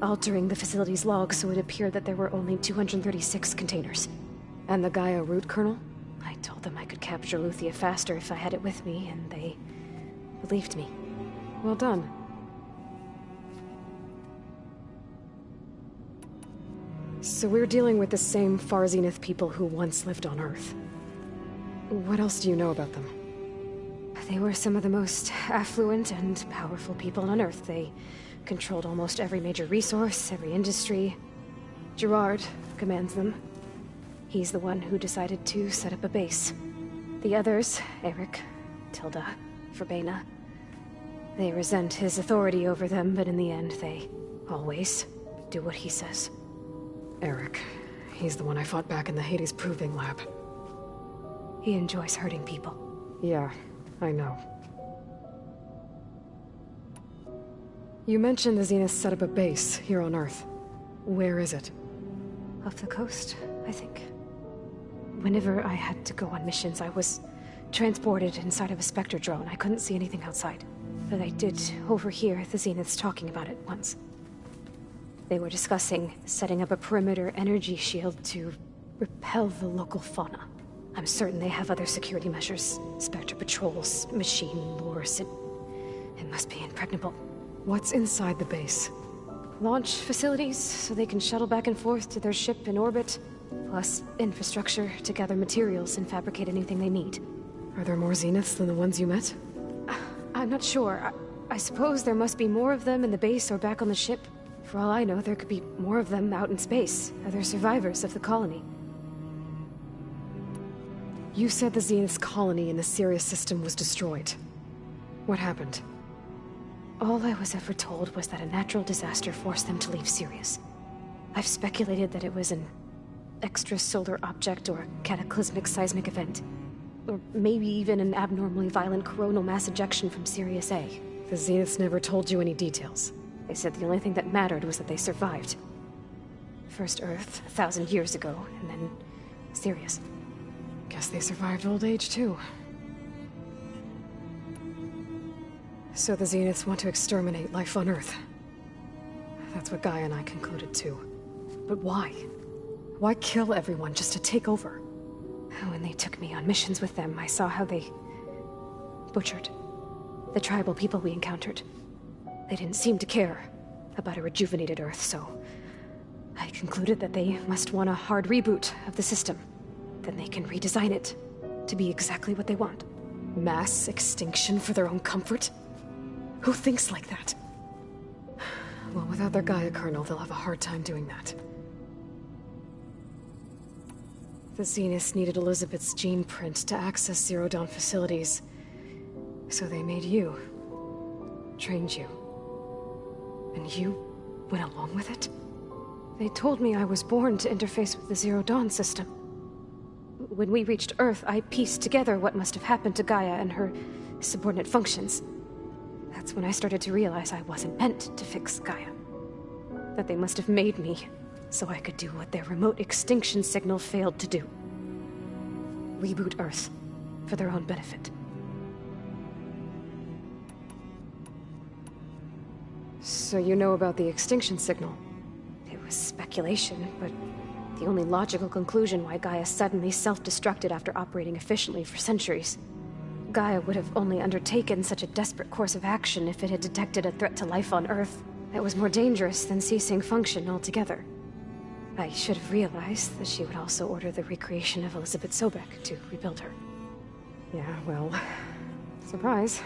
altering the facility's log so it appeared that there were only 236 containers. And the Gaia root kernel? I told them I could capture Eluthia faster if I had it with me, and they believed me. Well done. So we're dealing with the same Far Zenith people who once lived on Earth. What else do you know about them? They were some of the most affluent and powerful people on Earth. They controlled almost every major resource, every industry. Gerard commands them. He's the one who decided to set up a base. The others, Eric, Tilda, Verbaina, they resent his authority over them, but in the end, they always do what he says. Eric. He's the one I fought back in the Hades Proving Lab. He enjoys hurting people. Yeah, I know. You mentioned the Zeniths set up a base here on Earth. Where is it? Off the coast, I think. Whenever I had to go on missions, I was transported inside of a Spectre drone. I couldn't see anything outside. But I did overhear the Zeniths talking about it once. They were discussing setting up a perimeter energy shield to repel the local fauna. I'm certain they have other security measures. Spectre patrols, machine lures. It must be impregnable. What's inside the base? Launch facilities, so they can shuttle back and forth to their ship in orbit. Plus infrastructure to gather materials and fabricate anything they need. Are there more Zeniths than the ones you met? I'm not sure. I suppose there must be more of them in the base or back on the ship. For all I know, there could be more of them out in space, other survivors of the colony. You said the Zenith's colony in the Sirius system was destroyed. What happened? All I was ever told was that a natural disaster forced them to leave Sirius. I've speculated that it was an extrasolar object or a cataclysmic seismic event. Or maybe even an abnormally violent coronal mass ejection from Sirius A. The Zeniths never told you any details. They said the only thing that mattered was that they survived. First Earth, 1,000 years ago, and then Sirius. Guess they survived old age, too. So the Zeniths want to exterminate life on Earth. That's what Gaia and I concluded, too. But why? Why kill everyone just to take over? When they took me on missions with them, I saw how they butchered the tribal people we encountered. They didn't seem to care about a rejuvenated Earth, so I concluded that they must want a hard reboot of the system. Then they can redesign it to be exactly what they want. Mass extinction for their own comfort? Who thinks like that? Well, without their Gaia kernel, they'll have a hard time doing that. The Zeniths needed Elizabeth's gene print to access Zero Dawn facilities. So they made you. Trained you. And you went along with it? They told me I was born to interface with the Zero Dawn system. When we reached Earth, I pieced together what must have happened to Gaia and her subordinate functions. That's when I started to realize I wasn't meant to fix Gaia. That they must have made me so I could do what their remote extinction signal failed to do. Reboot Earth for their own benefit. So you know about the extinction signal? It was speculation, but the only logical conclusion why Gaia suddenly self-destructed after operating efficiently for centuries. Gaia would have only undertaken such a desperate course of action if it had detected a threat to life on Earth that was more dangerous than ceasing function altogether. I should have realized that she would also order the recreation of Elizabeth Sobek to rebuild her. Yeah, well, surprise.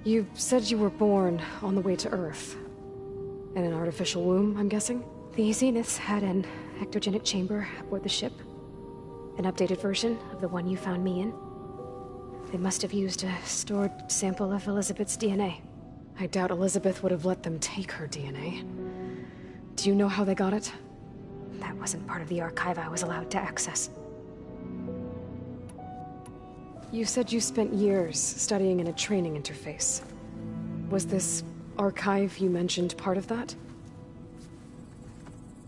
You said you were born on the way to Earth. In an artificial womb, I'm guessing? The Zeniths had an ectogenic chamber aboard the ship. An updated version of the one you found me in. They must have used a stored sample of Elizabeth's DNA. I doubt Elizabeth would have let them take her DNA. Do you know how they got it? That wasn't part of the archive I was allowed to access. You said you spent years studying in a training interface. Was this archive you mentioned part of that?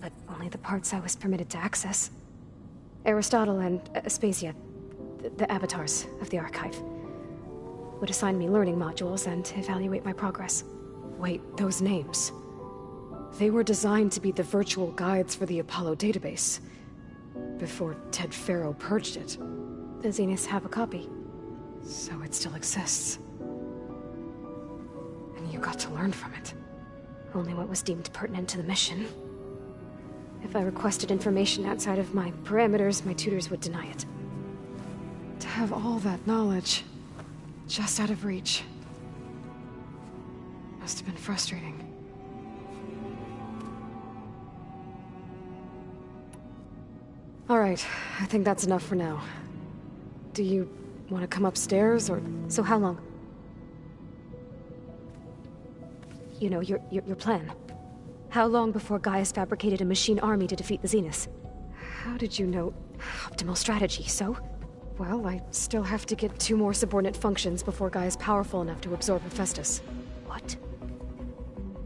But only the parts I was permitted to access. Aristotle and Aspasia, the avatars of the archive, would assign me learning modules and evaluate my progress. Wait, those names. They were designed to be the virtual guides for the Apollo database, before Ted Faro purged it. The Zeniths have a copy, so it still exists. And you got to learn from it. Only what was deemed pertinent to the mission. If I requested information outside of my parameters, my tutors would deny it. To have all that knowledge, just out of reach, must have been frustrating. All right, I think that's enough for now. Do you want to come upstairs, or... So how long? You know, your plan. How long before Gaia's fabricated a machine army to defeat the Zeniths? How did you know? Optimal strategy, so? Well, I still have to get 2 more subordinate functions before Gaia's powerful enough to absorb Hephaestus. What?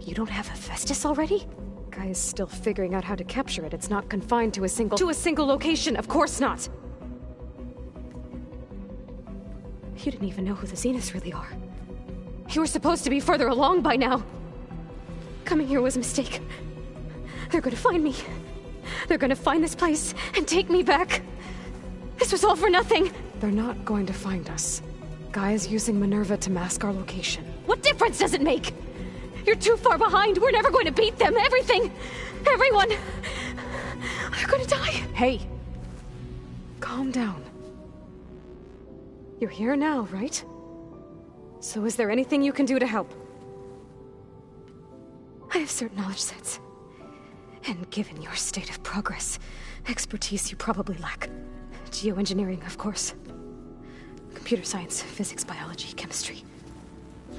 You don't have Hephaestus already? Gaia's still figuring out how to capture it. It's not confined to a single location, of course not! You didn't even know who the Zeniths really are. You were supposed to be further along by now. Coming here was a mistake. They're gonna find me. They're gonna find this place and take me back. This was all for nothing. They're not going to find us. Gaia's using Minerva to mask our location. What difference does it make? You're too far behind. We're never going to beat them. Everything, everyone, they're gonna die. Hey, calm down. You're here now, right? So is there anything you can do to help? I have certain knowledge sets. And given your state of progress, expertise you probably lack. Geoengineering, of course. Computer science, physics, biology, chemistry.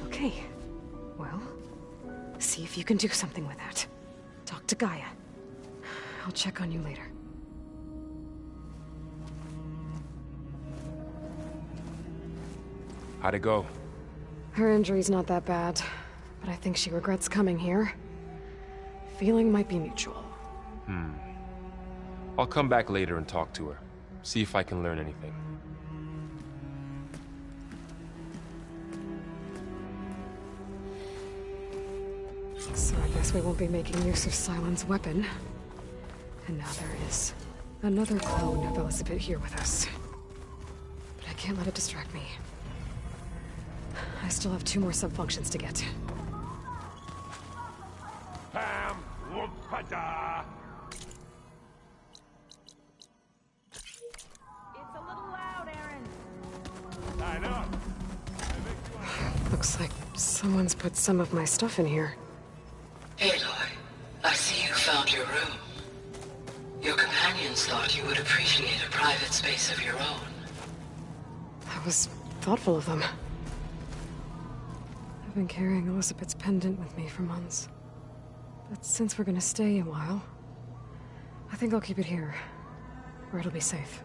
Okay. Well, see if you can do something with that. Talk to Gaia. I'll check on you later. How'd it go? Her injury's not that bad, but I think she regrets coming here. Feeling might be mutual. I'll come back later and talk to her. See if I can learn anything. So I guess we won't be making use of Sylens' weapon. And now there is another clone of Elizabeth here with us. But I can't let it distract me. I still have 2 more sub-functions to get. Pam Wumpada! It's a little loud, Aaron. I Looks like someone's put some of my stuff in here. Aloy, I see you found your room. Your companions thought you would appreciate a private space of your own. That was thoughtful of them. I've been carrying Elizabeth's pendant with me for months. But since we're gonna stay a while, I think I'll keep it here, where it'll be safe.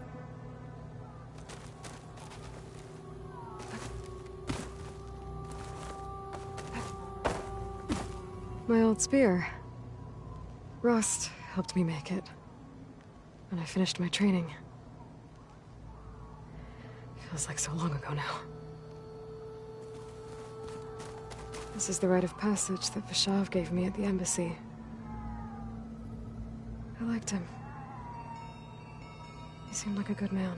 My old spear. Rust helped me make it. When I finished my training. Feels like so long ago now. This is the rite of passage that Vashav gave me at the embassy. I liked him. He seemed like a good man.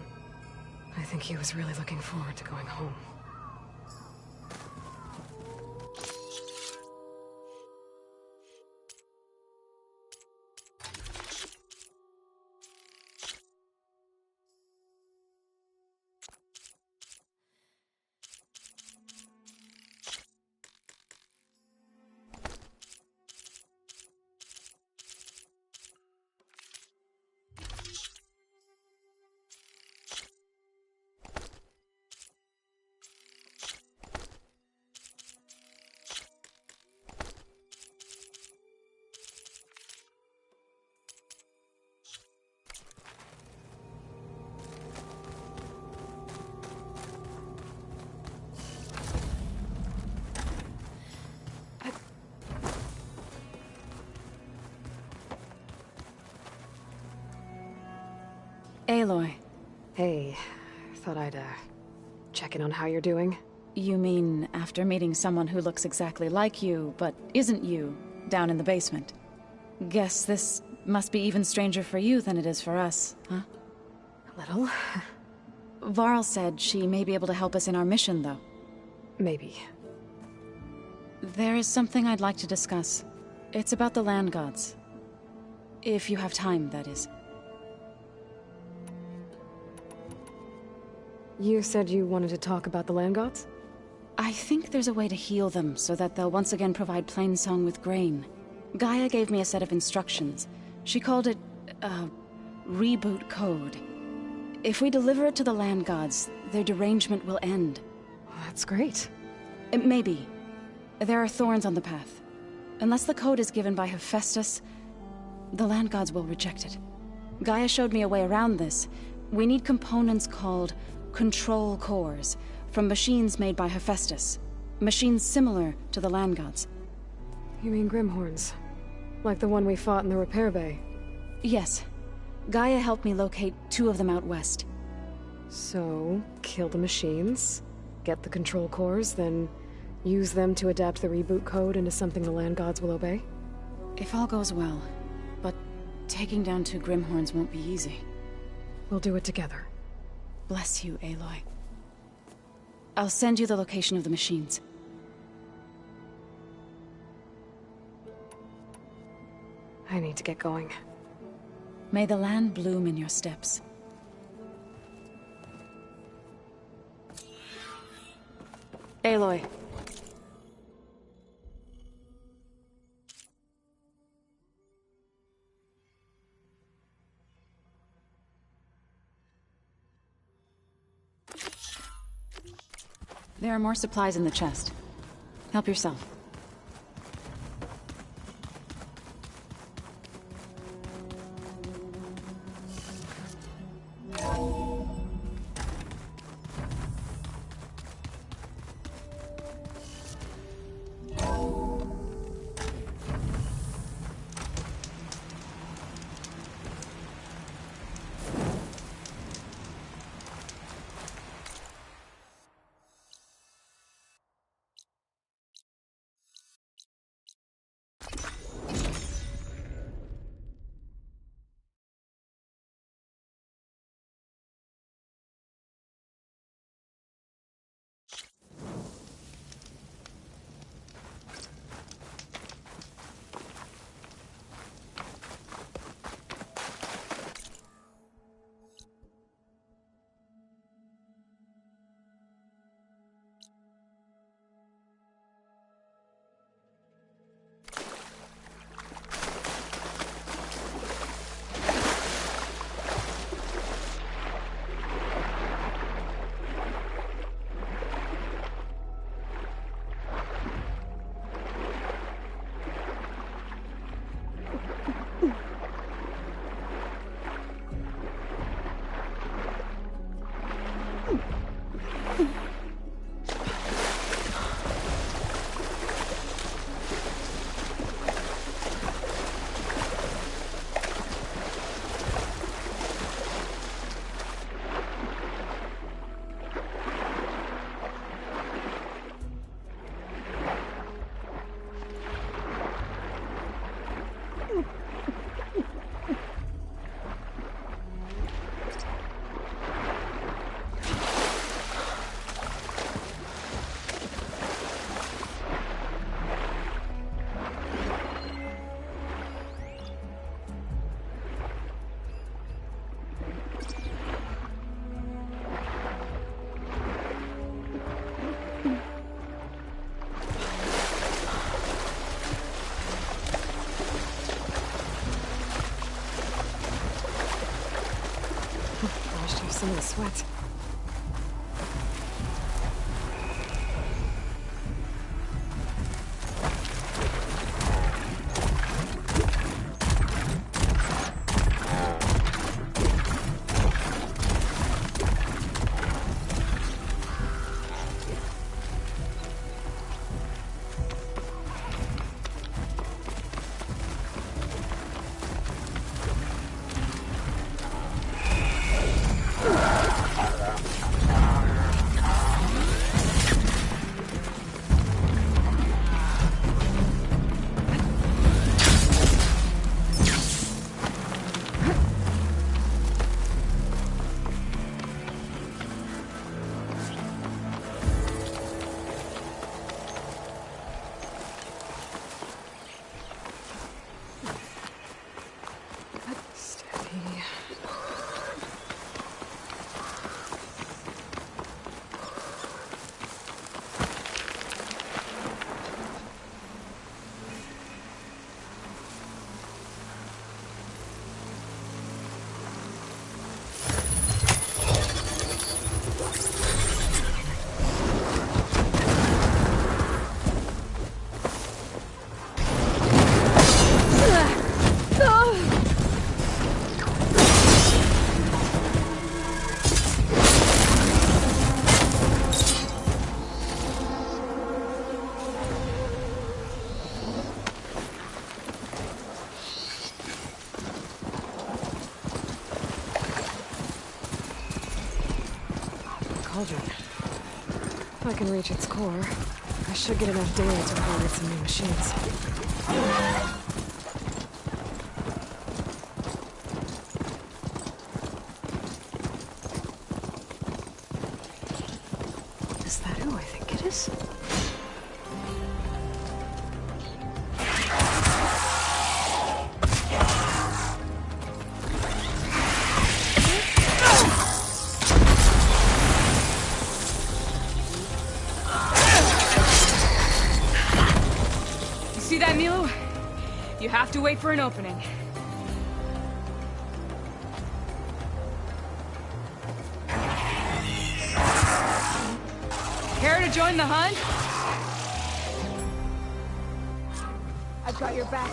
I think he was really looking forward to going home. Aloy. Hey, thought I'd, check in on how you're doing. You mean after meeting someone who looks exactly like you, but isn't you, down in the basement? Guess this must be even stranger for you than it is for us, huh? A little. Varl said she may be able to help us in our mission, though. Maybe. There is something I'd like to discuss. It's about the land gods. If you have time, that is. You said you wanted to talk about the land gods? I think there's a way to heal them so that they'll once again provide Plainsong with grain. Gaia gave me a set of instructions. She called it, reboot code. If we deliver it to the land gods, their derangement will end. Well, that's great. Maybe. There are thorns on the path. Unless the code is given by Hephaestus, the land gods will reject it. Gaia showed me a way around this. We need components called control cores, from machines made by Hephaestus. Machines similar to the land gods. You mean Grimhorns? Like the one we fought in the repair bay? Yes. Gaia helped me locate 2 of them out west. So, kill the machines, get the control cores, then use them to adapt the reboot code into something the land gods will obey? If all goes well. But taking down 2 Grimhorns won't be easy. We'll do it together. Bless you, Aloy. I'll send you the location of the machines. I need to get going. May the land bloom in your steps. Aloy. There are more supplies in the chest. Help yourself. Washed off some of the sweat. Cauldron. If I can reach its core, I should get enough data to override some new machines. Is that who I think it is? See that, Milo? You have to wait for an opening. Care to join the hunt? I've got your back.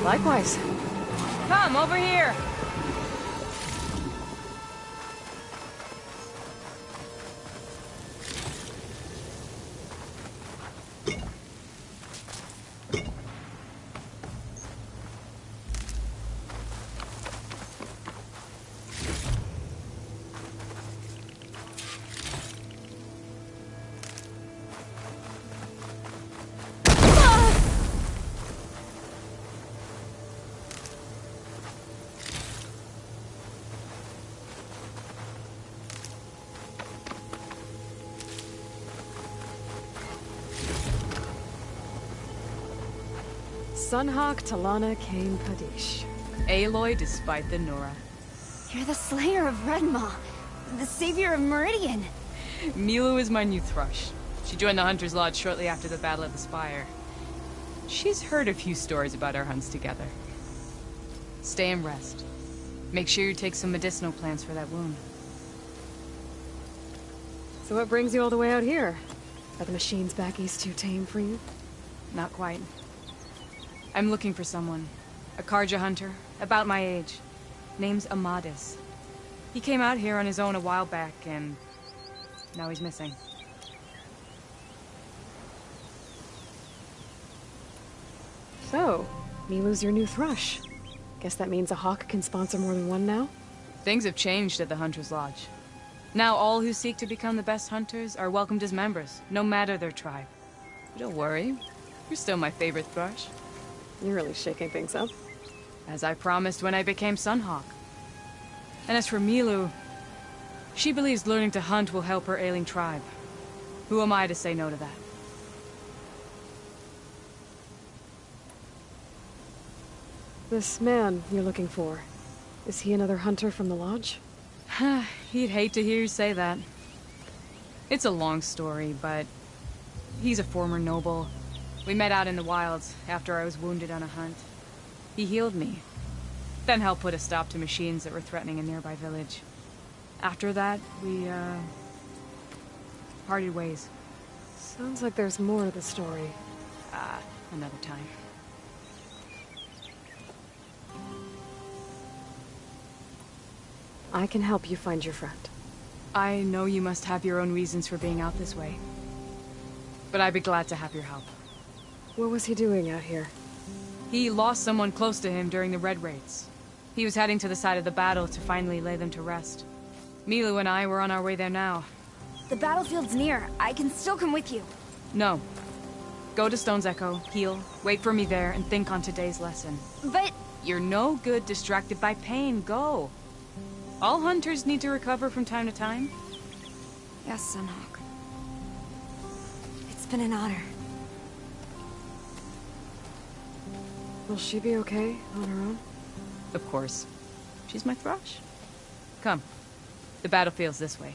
Likewise. Come, over here. Sunhawk Talana Kane Kadish. Aloy despite the Nora. You're the slayer of Redmaw, the savior of Meridian. Milo is my new thrush. She joined the Hunter's Lodge shortly after the Battle of the Spire. She's heard a few stories about our hunts together. Stay and rest. Make sure you take some medicinal plants for that wound. So what brings you all the way out here? Are the machines back east too tame for you? Not quite. I'm looking for someone. A Carja hunter, about my age. Name's Amadis. He came out here on his own a while back, and now he's missing. So, Milu's your new Thrush. Guess that means a Hawk can sponsor more than one now? Things have changed at the Hunter's Lodge. Now all who seek to become the best hunters are welcomed as members, no matter their tribe. Don't worry, you're still my favorite Thrush. You're really shaking things up. As I promised when I became Sunhawk. And as for Milu, she believes learning to hunt will help her ailing tribe. Who am I to say no to that? This man you're looking for, is he another hunter from the lodge? He'd hate to hear you say that. It's a long story, but he's a former noble. We met out in the wilds after I was wounded on a hunt. He healed me, then helped put a stop to machines that were threatening a nearby village. After that, we, parted ways. Sounds like there's more to the story. Another time. I can help you find your friend. I know you must have your own reasons for being out this way. But I'd be glad to have your help. What was he doing out here? He lost someone close to him during the Red Raids. He was heading to the side of the battle to finally lay them to rest. Milu and I were on our way there now. The battlefield's near. I can still come with you. No. Go to Stone's Echo, heal, wait for me there, and think on today's lesson. But... You're no good distracted by pain. Go. All hunters need to recover from time to time. Yes, Sunhawk. It's been an honor. Will she be okay on her own? Of course. She's my Thrush. Come. The battlefield's this way.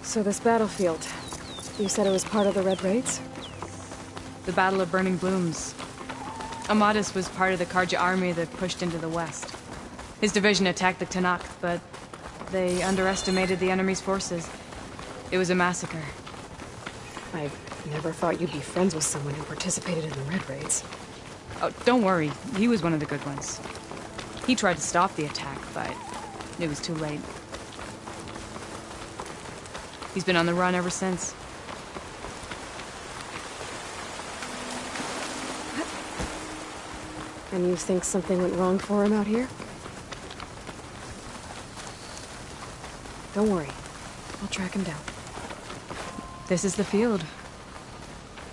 So this battlefield, you said it was part of the Red Raids? The Battle of Burning Blooms. Amadis was part of the Carja army that pushed into the west. His division attacked the Tanakh, but they underestimated the enemy's forces. It was a massacre. I never thought you'd be friends with someone who participated in the Red Raids. Oh, don't worry. He was one of the good ones. He tried to stop the attack, but it was too late. He's been on the run ever since. And you think something went wrong for him out here? Don't worry. I'll track him down. This is the field.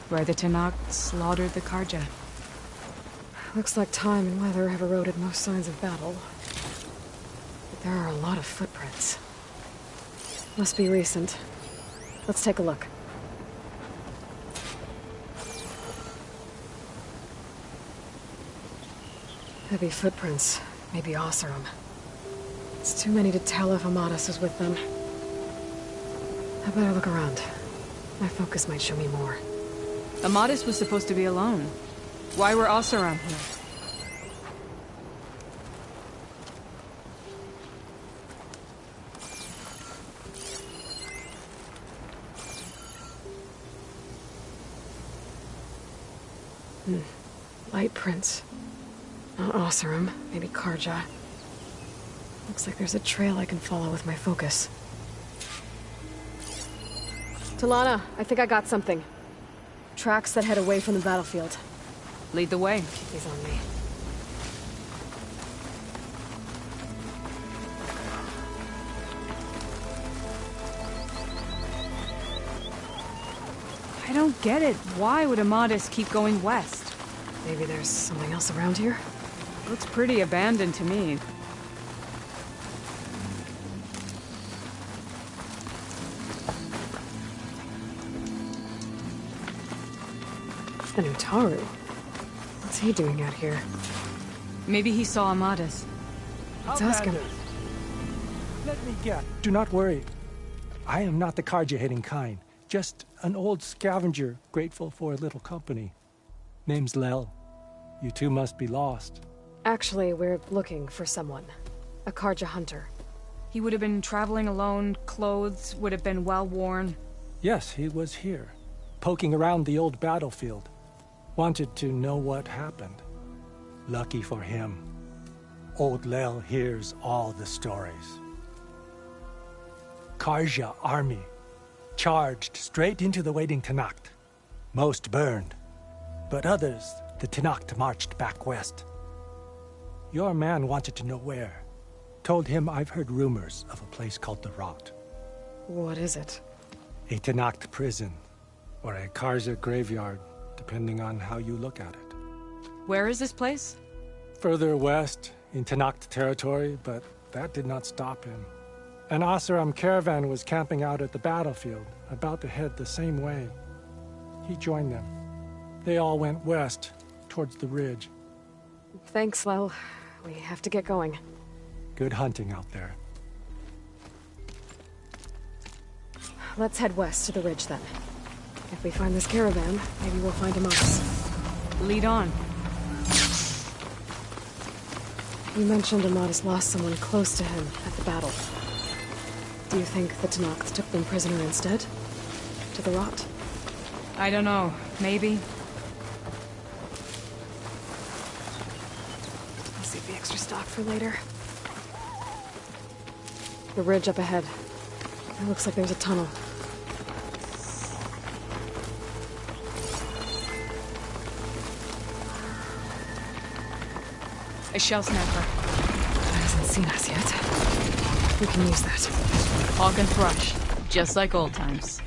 Where the Tanakh slaughtered the Carja. Looks like time and weather have eroded most signs of battle. But there are a lot of footprints. Must be recent. Let's take a look. Heavy footprints. Maybe Oseram. It's too many to tell if Amadis is with them. I better look around. My focus might show me more. Amadis was supposed to be alone. Why were Oseram here? Light prints. Not Oseram, maybe Carja. Looks like there's a trail I can follow with my focus. Talana, I think I got something. Tracks that head away from the battlefield. Lead the way. He's on me. I don't get it. Why would Amadis keep going west? Maybe there's something else around here? Looks pretty abandoned to me. And Utaru. What's he doing out here? Maybe he saw Amadis. Let's ask him. Let me guess. Do not worry. I am not the Carja-hating kind. Just an old scavenger grateful for a little company. Name's Lel. You two must be lost. Actually, we're looking for someone. A Carja hunter. He would have been traveling alone, clothes would have been well worn. Yes, he was here, poking around the old battlefield. Wanted to know what happened. Lucky for him, old Lel hears all the stories. Karja army charged straight into the waiting Tenakth. Most burned, but others, the Tenakth marched back west. Your man wanted to know where. Told him I've heard rumors of a place called the Rot. What is it? A Tenakth prison, or a Karja graveyard, depending on how you look at it. Where is this place? Further west, in Tenakth territory, but that did not stop him. An Oseram caravan was camping out at the battlefield, about to head the same way. He joined them. They all went west, towards the ridge. Thanks, Lel. We have to get going. Good hunting out there. Let's head west to the ridge, then. If we find this caravan, maybe we'll find Amatis. Lead on. You mentioned Amatis lost someone close to him at the battle. Do you think the Tenakth took them prisoner instead? To the Rot? I don't know. Maybe. I'll save the extra stock for later. The ridge up ahead. It looks like there's a tunnel. A shell snapper. It hasn't seen us yet. We can use that. Hawk and Thrush. Just like old times.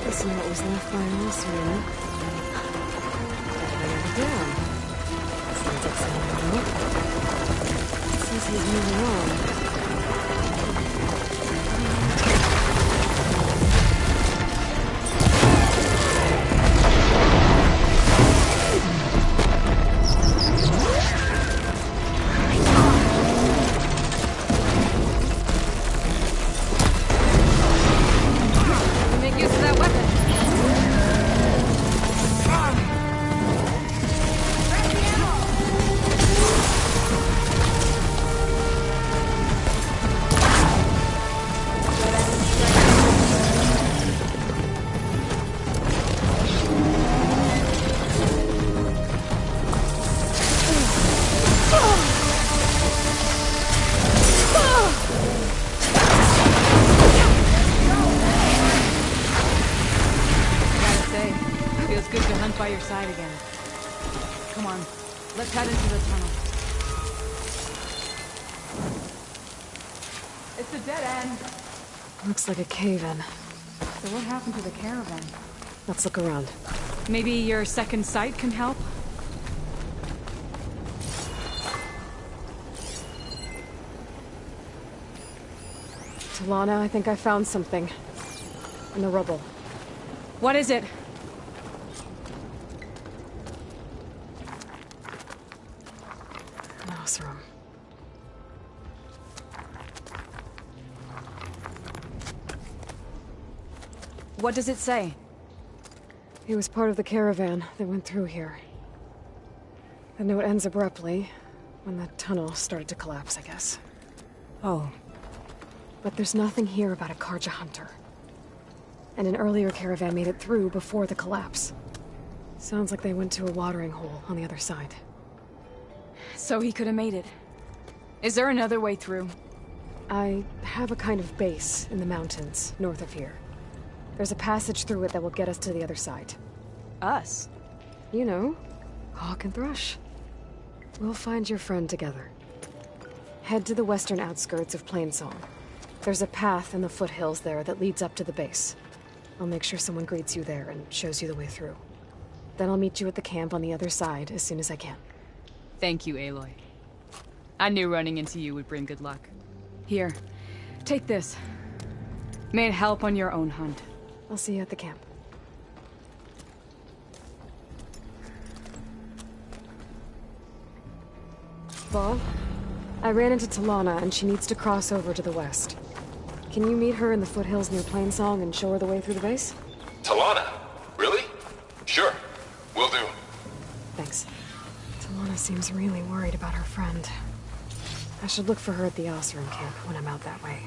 This is what was left by Oseram. Down. Sounds like someone wrote. It says he's moving on. By your side again. Come on, let's head into the tunnel. It's a dead end. Looks like a cave-in. So what happened to the caravan? Let's look around. Maybe your second sight can help? Talana, I think I found something. In the rubble. What is it? What does it say? He was part of the caravan that went through here. The note ends abruptly, when the tunnel started to collapse, I guess. Oh. But there's nothing here about a Karja hunter. And an earlier caravan made it through before the collapse. Sounds like they went to a watering hole on the other side. So he could have made it. Is there another way through? I have a kind of base in the mountains, north of here. There's a passage through it that will get us to the other side. Us? You know, Hawk and Thrush. We'll find your friend together. Head to the western outskirts of Plainsong. There's a path in the foothills there that leads up to the base. I'll make sure someone greets you there and shows you the way through. Then I'll meet you at the camp on the other side as soon as I can. Thank you, Aloy. I knew running into you would bring good luck. Here, take this. May it help on your own hunt. I'll see you at the camp. Val, I ran into Talana and she needs to cross over to the west. Can you meet her in the foothills near Plainsong and show her the way through the base? Talana? Really? Sure. Will do. Thanks. Talana seems really worried about her friend. I should look for her at the Oseram camp when I'm out that way.